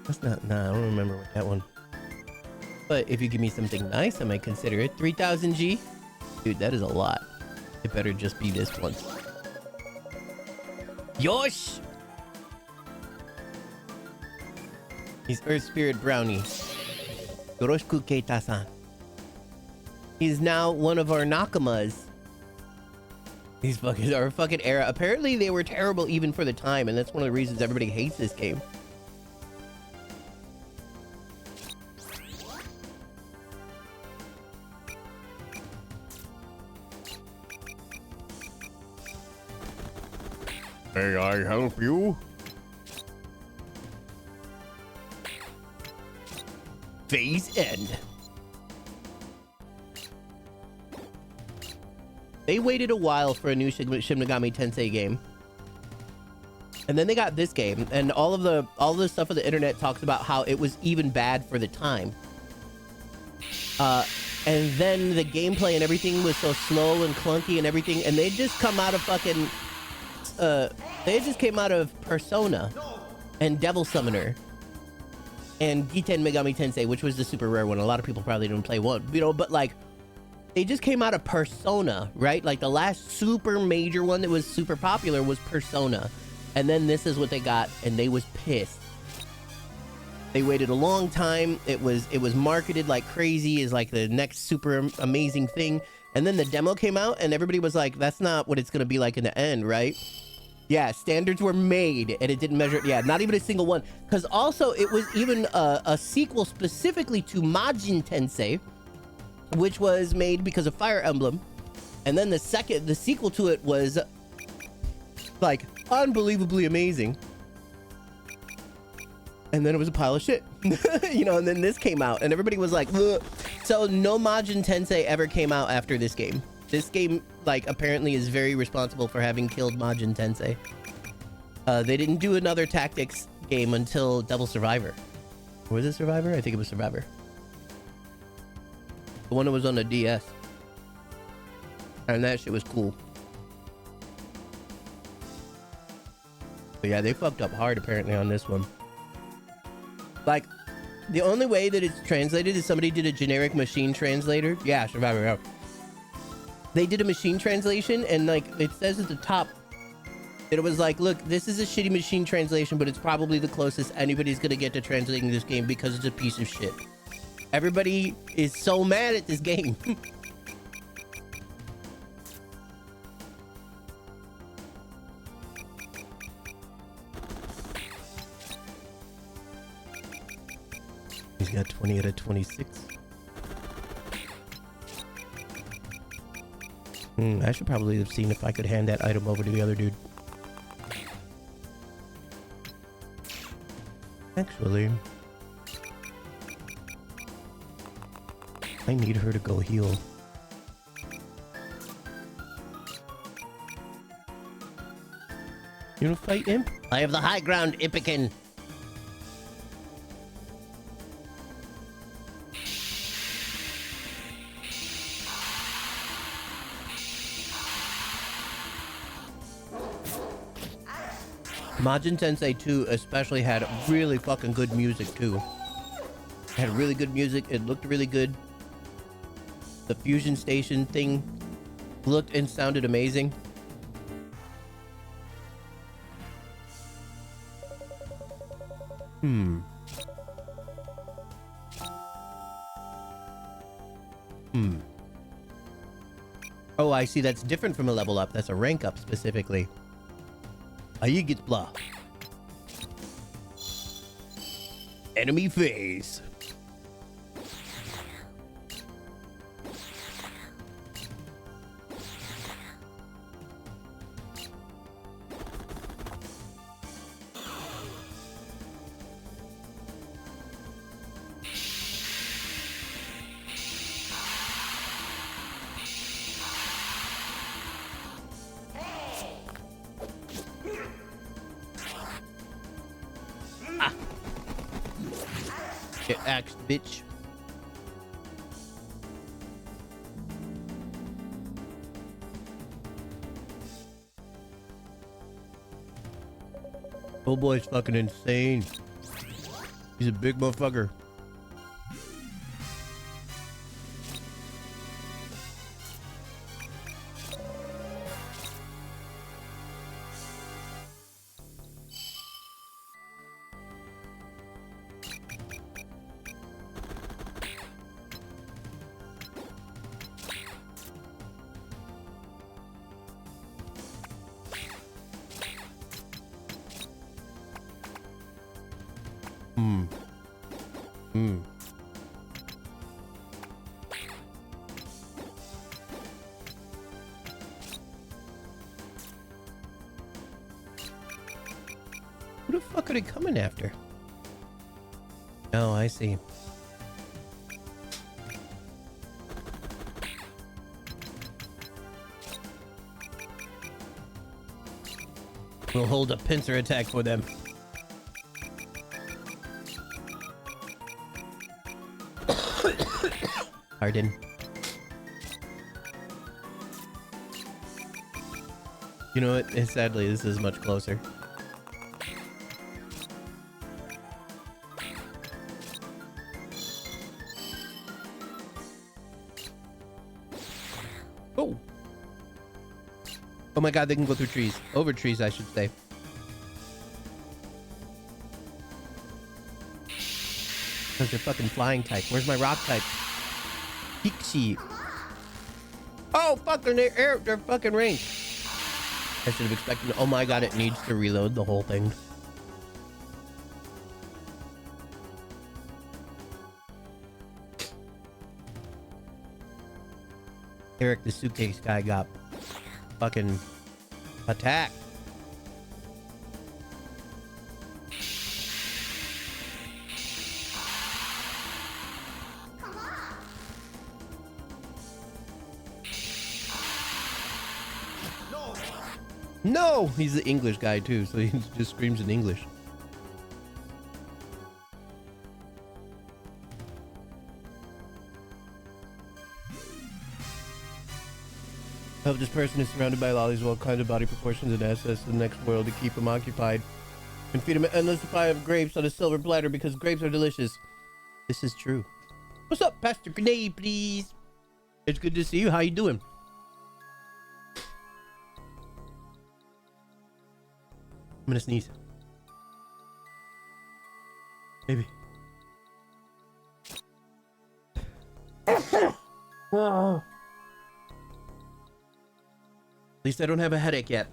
That's not, nah, I don't remember what that one. But if you give me something nice, I might consider it. 3,000 G? Dude, that is a lot. It better just be this one. Yosh! He's Earth Spirit Brownie. Yoroshiku Keita-san. He's now one of our Nakamas. These fucking are a fucking era. Apparently they were terrible even for the time, and that's one of the reasons everybody hates this game. May I help you? Phase end. They waited a while for a new Shin Megami Tensei game. And then they got this game, and all the stuff on the internet talks about how it was even bad for the time. And then the gameplay and everything was so slow and clunky and everything, and they just come out of fucking they just came out of Persona and Devil Summoner and MegaTen Megami Tensei, which was the super rare one. A lot of people probably didn't play one, you know, but like they just came out of Persona, right? Like the last super major one that was super popular was Persona. And then this is what they got, and they was pissed. They waited a long time. It was marketed like crazy as like the next super amazing thing. And then the demo came out and everybody was like, that's not what it's going to be like in the end, right? Yeah, standards were made and it didn't measure. Yeah, not even a single one. Because also it was even a sequel specifically to Majin Tensei, which was made because of Fire Emblem. And then the sequel to it was like unbelievably amazing. And then it was a pile of shit. You know, and then this came out and everybody was like, ugh. So no Majin Tensei ever came out after this game. This game, like, apparently is very responsible for having killed Majin Tensei. They didn't do another tactics game until Devil Survivor. Was it Survivor? I think it was Survivor. The one that was on the DS. And that shit was cool. But yeah, they fucked up hard apparently on this one. Like, the only way that it's translated is somebody did a generic machine translator. Yeah, Survivor, yeah. They did a machine translation, and like, it says at the top that it was like, look, this is a shitty machine translation, but it's probably the closest anybody's gonna get to translating this game because it's a piece of shit. Everybody is so mad at this game. He's got 20 out of 26. I should probably have seen if I could hand that item over to the other dude. Actually, I need her to go heal. You wanna fight Imp? I have the high ground, Impican. Majin Tensei 2 especially had really fucking good music too. It had really good music. It looked really good. The fusion station thing looked and sounded amazing. Oh, I see. That's different from a level up. That's a rank up specifically. Get blah. Enemy phase. Get axed, bitch. Oh boy's fucking insane. He's a big motherfucker. Who the fuck are they coming after? Oh, I see. We'll hold a pincer attack for them. Pardon. You know what? Sadly, this is much closer. Oh. Oh my god, they can go through trees. Over trees, I should say. Because they're fucking flying type. Where's my rock type? Pixie. Oh, fuck, they're near air. They're fucking range. I should have expected. Oh my god, it needs to reload the whole thing. Eric, the suitcase guy, got fucking attacked. No! He's the English guy too, so he just screams in English. I hope this person is surrounded by lollies with all kinds of body proportions and access to the next world to keep him occupied. And feed him an endless supply of grapes on a silver platter because grapes are delicious. This is true. What's up, Pastor Grenade, please? It's good to see you. How you doing? I'm gonna sneeze. Maybe. At least I don't have a headache yet.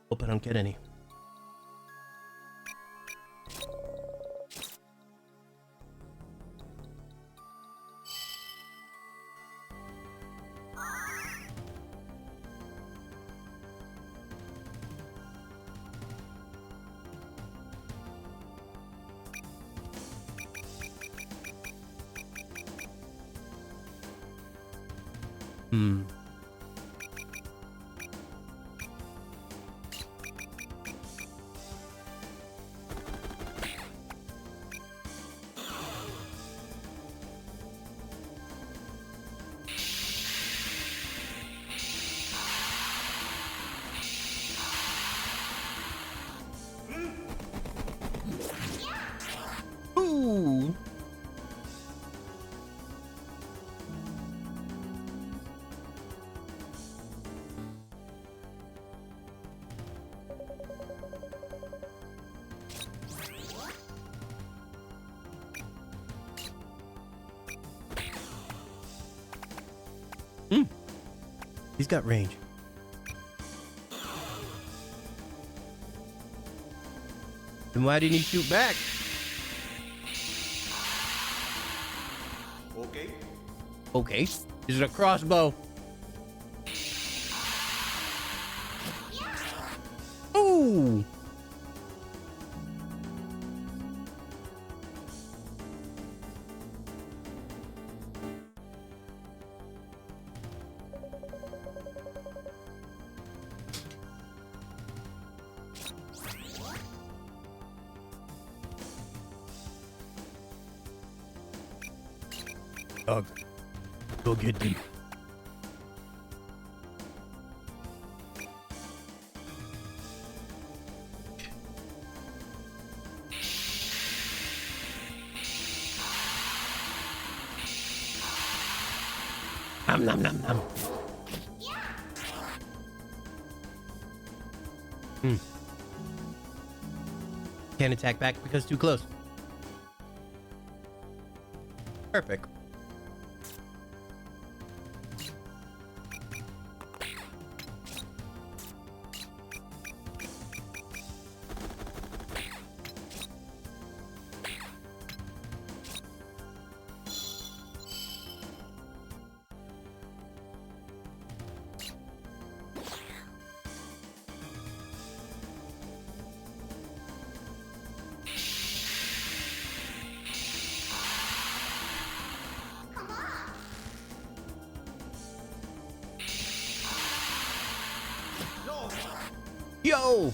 Hope I don't get any. Ooh. He's got range. Then why didn't he shoot back? Okay. Okay. Is it a crossbow? Ooh. Dog, go get them. Nom nom nom nom. Can't attack back because too close. Perfect. go.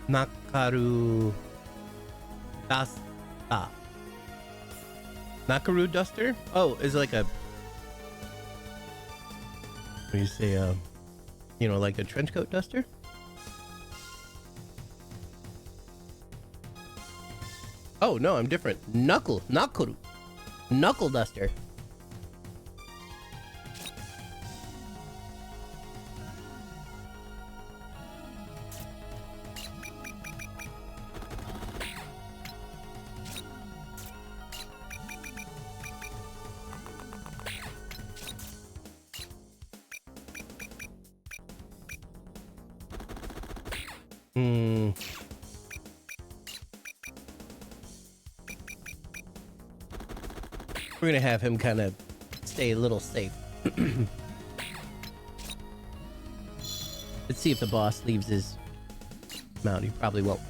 Makaru Dasta. Makaru Duster? Oh, is like a, what do you say, you know, like a trench coat duster? Oh, no, I'm different. Nakuru. Knuckle duster. We're gonna have him kind of stay a little safe. Let's see if the boss leaves his mount. He probably won't.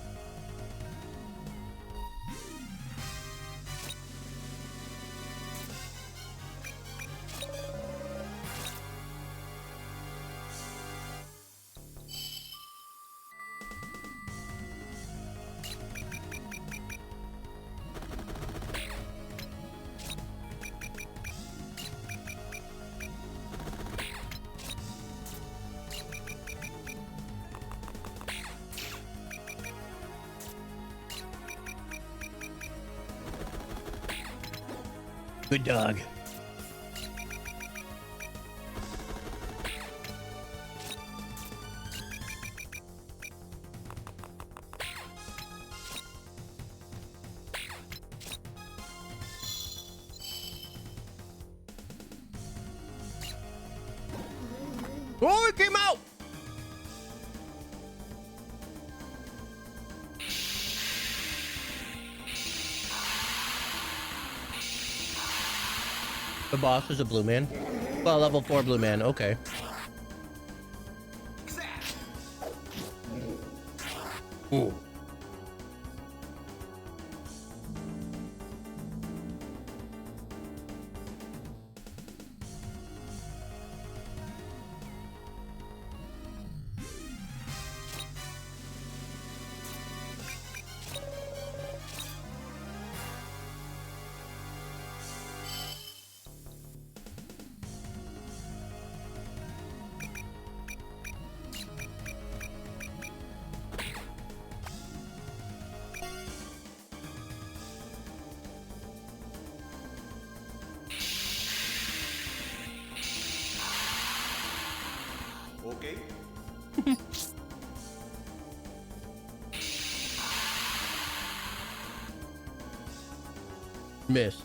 Good dog. Oh, it came out! The boss is a blue man. Well, level 4 blue man. Okay. Ooh. Okay. Miss.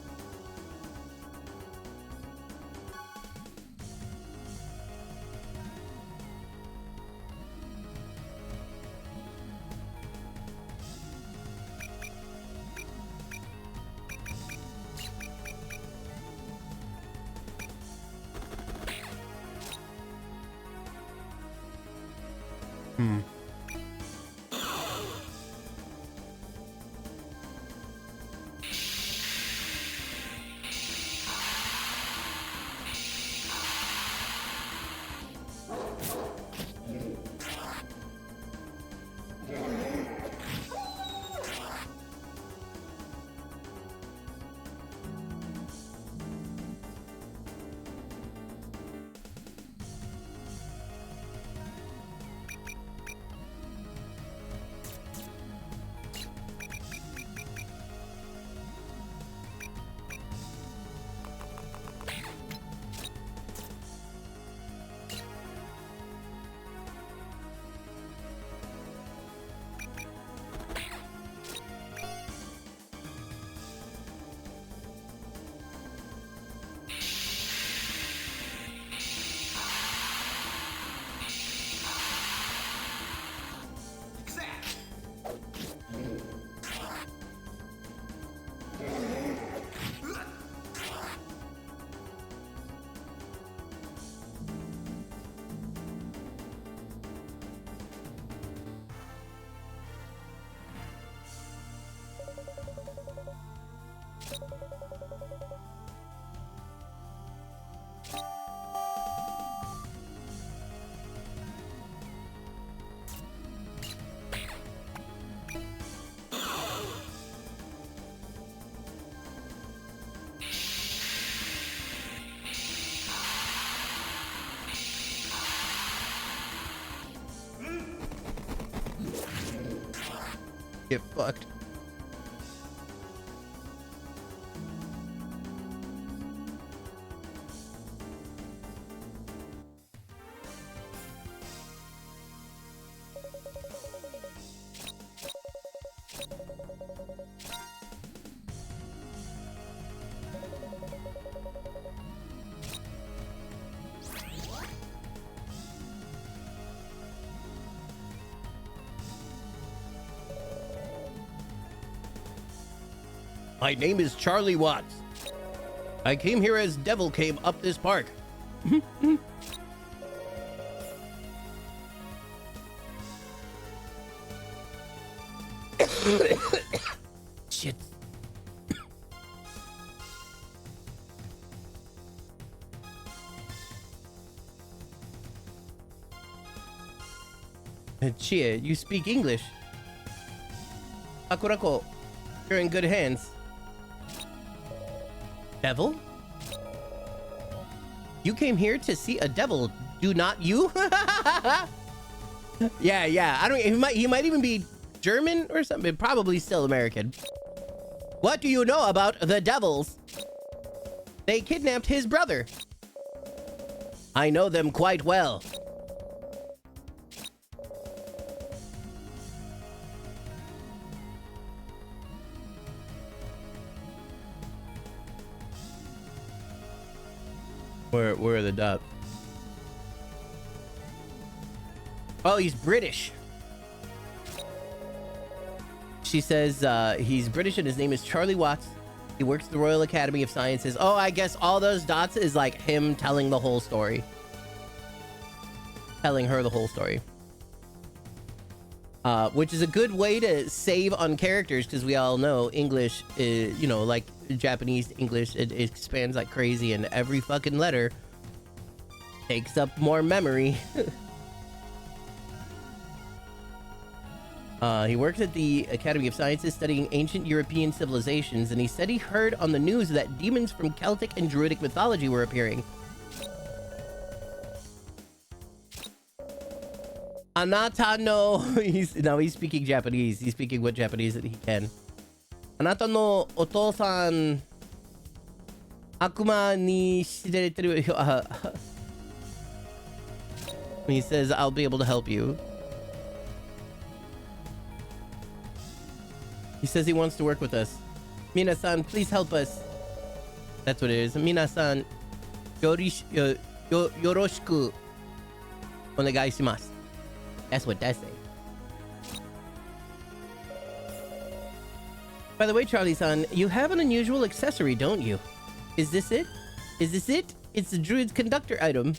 Get fucked. My name is Charlie Watts. I came here as Devil came up this park. Shit. Chia, you speak English. Akurako, you're in good hands. Devil? You came here to see a devil, do not you? Yeah. I don't. He might even be German or something. Probably still American. What do you know about the devils? They kidnapped his brother. I know them quite well. Where are the dubs? Oh, he's British. She says he's British and his name is Charlie Watts. He works at the Royal Academy of Sciences. Oh, I guess all those dots is like him telling the whole story. Telling her the whole story. Which is a good way to save on characters, because we all know English is, you know, like Japanese English, it expands like crazy, and every fucking letter takes up more memory. He works at the Academy of Sciences studying ancient European civilizations, and he said he heard on the news that demons from Celtic and Druidic mythology were appearing. Anata no... he's speaking Japanese. He's speaking what Japanese that he can. Anata no otou-san... Akuma ni shireteru... He says, I'll be able to help you. He says he wants to work with us. Mina-san, please help us. That's what it is. Mina-san, yoroshiku onegai shimasu. That's what that say. By the way, Charlie-san, you have an unusual accessory, don't you? Is this it? Is this it? It's the druid's conductor item.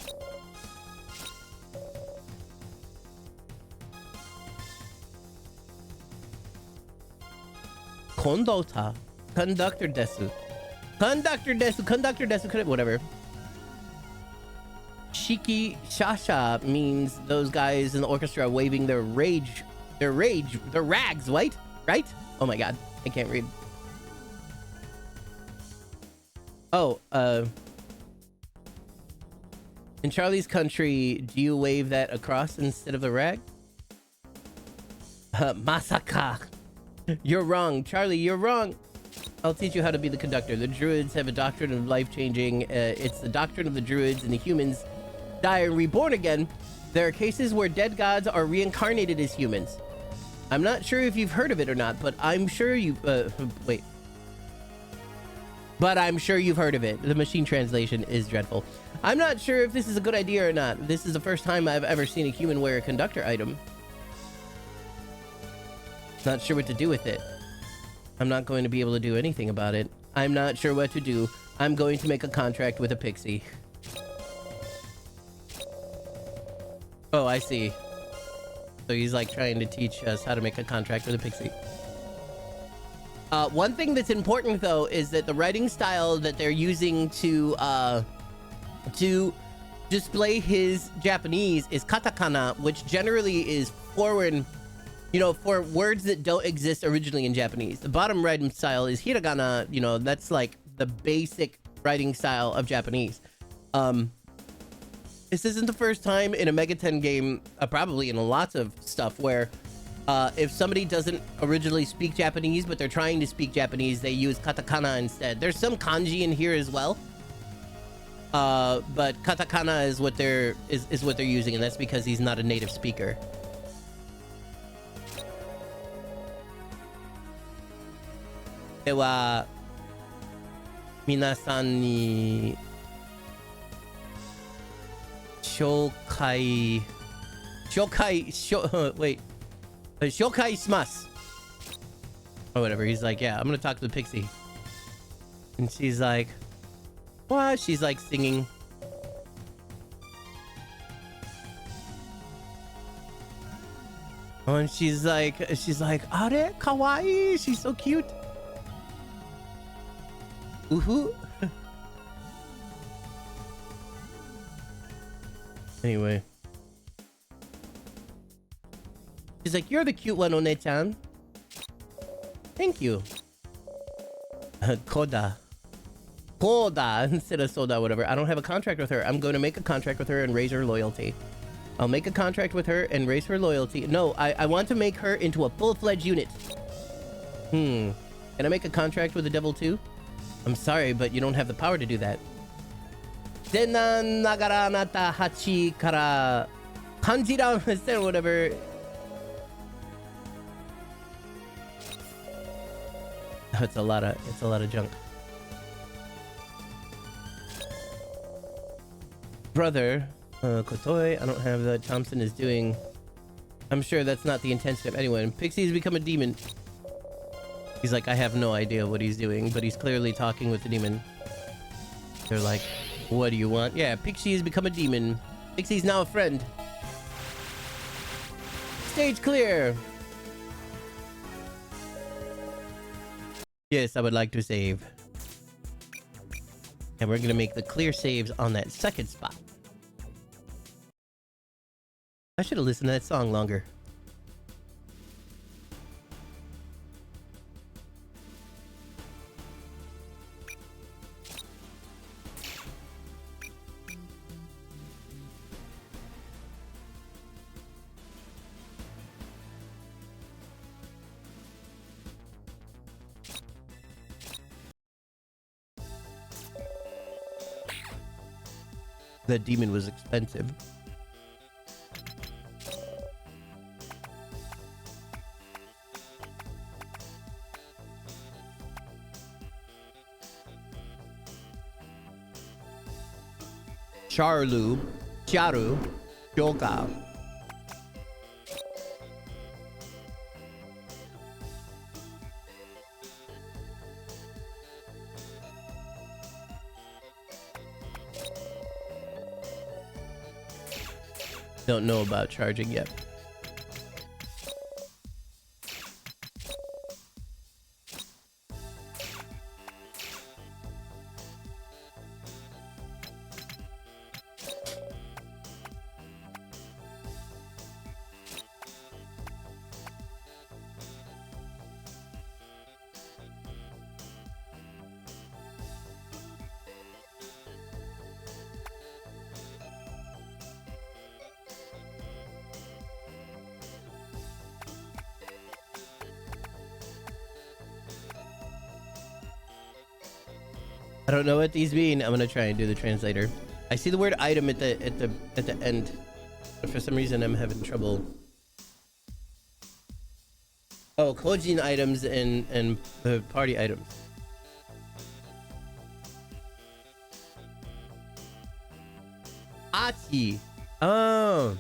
Kondota. Conductor desu. Conductor desu. Whatever. Shiki Shasha means those guys in the orchestra waving their rags, right? Right? Oh my god, I can't read. Oh, in Charlie's country, do you wave that across instead of the rag? Masaka. You're wrong, Charlie, you're wrong. I'll teach you how to be the conductor. The druids have a doctrine of life-changing. It's the doctrine of the druids, and the humans die and reborn again. There are cases where dead gods are reincarnated as humans. I'm not sure if you've heard of it or not, but I'm sure you wait. But I'm sure you've heard of it. The machine translation is dreadful. I'm not sure if this is a good idea or not. This is the first time I've ever seen a human wear a conductor item. Not sure what to do with it. I'm not going to be able to do anything about it. I'm not sure what to do. I'm going to make a contract with a pixie. Oh, I see. So he's like trying to teach us how to make a contract with a pixie. One thing that's important though is that the writing style that they're using to display his Japanese is katakana, which generally is forward, you know, for words that don't exist originally in Japanese. The bottom writing style is hiragana, you know, that's like the basic writing style of Japanese. This isn't the first time in a MegaTen game, probably in lots of stuff, where If somebody doesn't originally speak Japanese, but they're trying to speak Japanese, they use katakana instead. There's some kanji in here as well. But katakana is what they're using, and that's because he's not a native speaker. Dewa minasan ni shokai shimasu. Or whatever. He's like, yeah, I'm gonna talk to the pixie. And she's like, what? She's like singing. Oh, and she's like, are kawaii. She's so cute. Woohoo. Anyway. She's like, you're the cute one, One-chan. Thank you. Koda instead of soda, whatever. I don't have a contract with her. I'm going to make a contract with her and raise her loyalty. I'll make a contract with her and raise her loyalty. No, I want to make her into a full-fledged unit. Can I make a contract with the devil too? I'm sorry, but you don't have the power to do that. Denan nagara nata hachi kara kanjira or whatever. It's a lot of junk. Brother, Kotoi, I don't have that. Thompson is doing. I'm sure that's not the intention of anyone. Pixie's become a demon. He's like, I have no idea what he's doing, but he's clearly talking with the demon. They're like, what do you want? Yeah, Pixie has become a demon. Pixie's now a friend. Stage clear. Yes, I would like to save. And we're gonna make the clear saves on that second spot. I should have listened to that song longer. The demon was expensive. Charu, Yoga. Don't know about charging yet. I don't know what these mean. I'm gonna try and do the translator. I see the word item at the end, but for some reason I'm having trouble. Oh, Kojin items and the party items. Achi. Oh.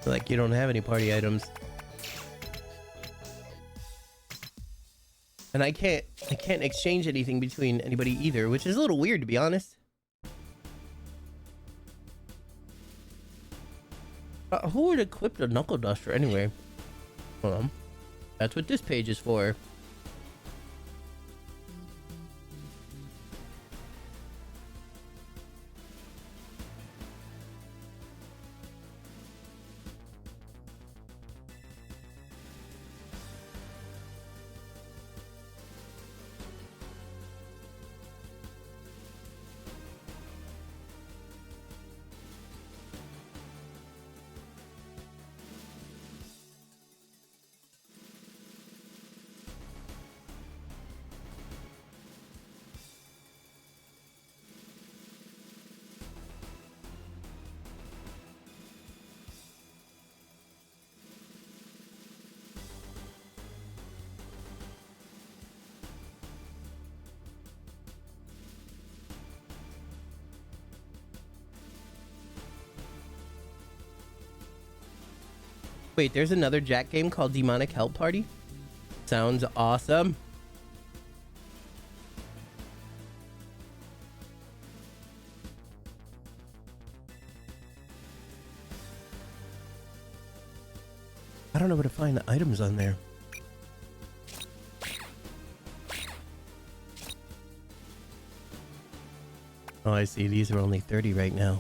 Like you don't have any party items. And I can't exchange anything between anybody either, which is a little weird to be honest. Who would equip a knuckle duster anyway? Hold on. That's what this page is for. Wait, there's another Jack game called Demonic Help Party? Sounds awesome. I don't know where to find the items on there. Oh, I see. These are only 30 right now.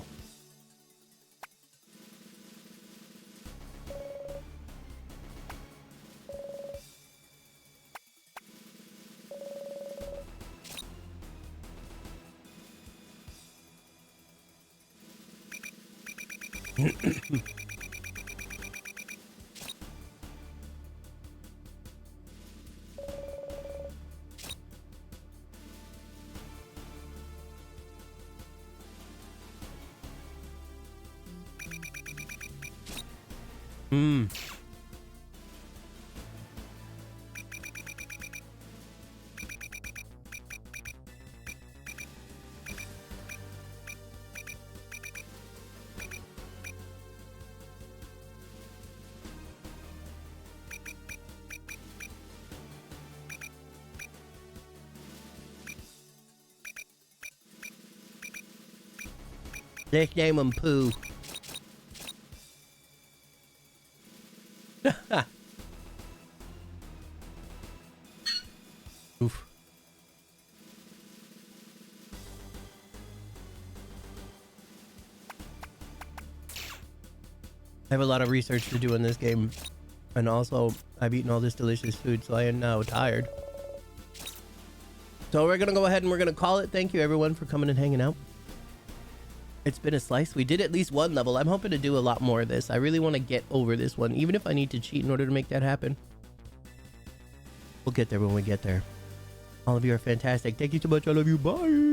Let's name him Pooh. Oof. I have a lot of research to do in this game, and also I've eaten all this delicious food, so I am now tired. So we're gonna go ahead and we're gonna call it. Thank you everyone for coming and hanging out. It's been a slice. We did at least one level. I'm hoping to do a lot more of this. I really want to get over this one, even if I need to cheat in order to make that happen. We'll get there when we get there. All of you are fantastic. Thank you so much. I love you. Bye.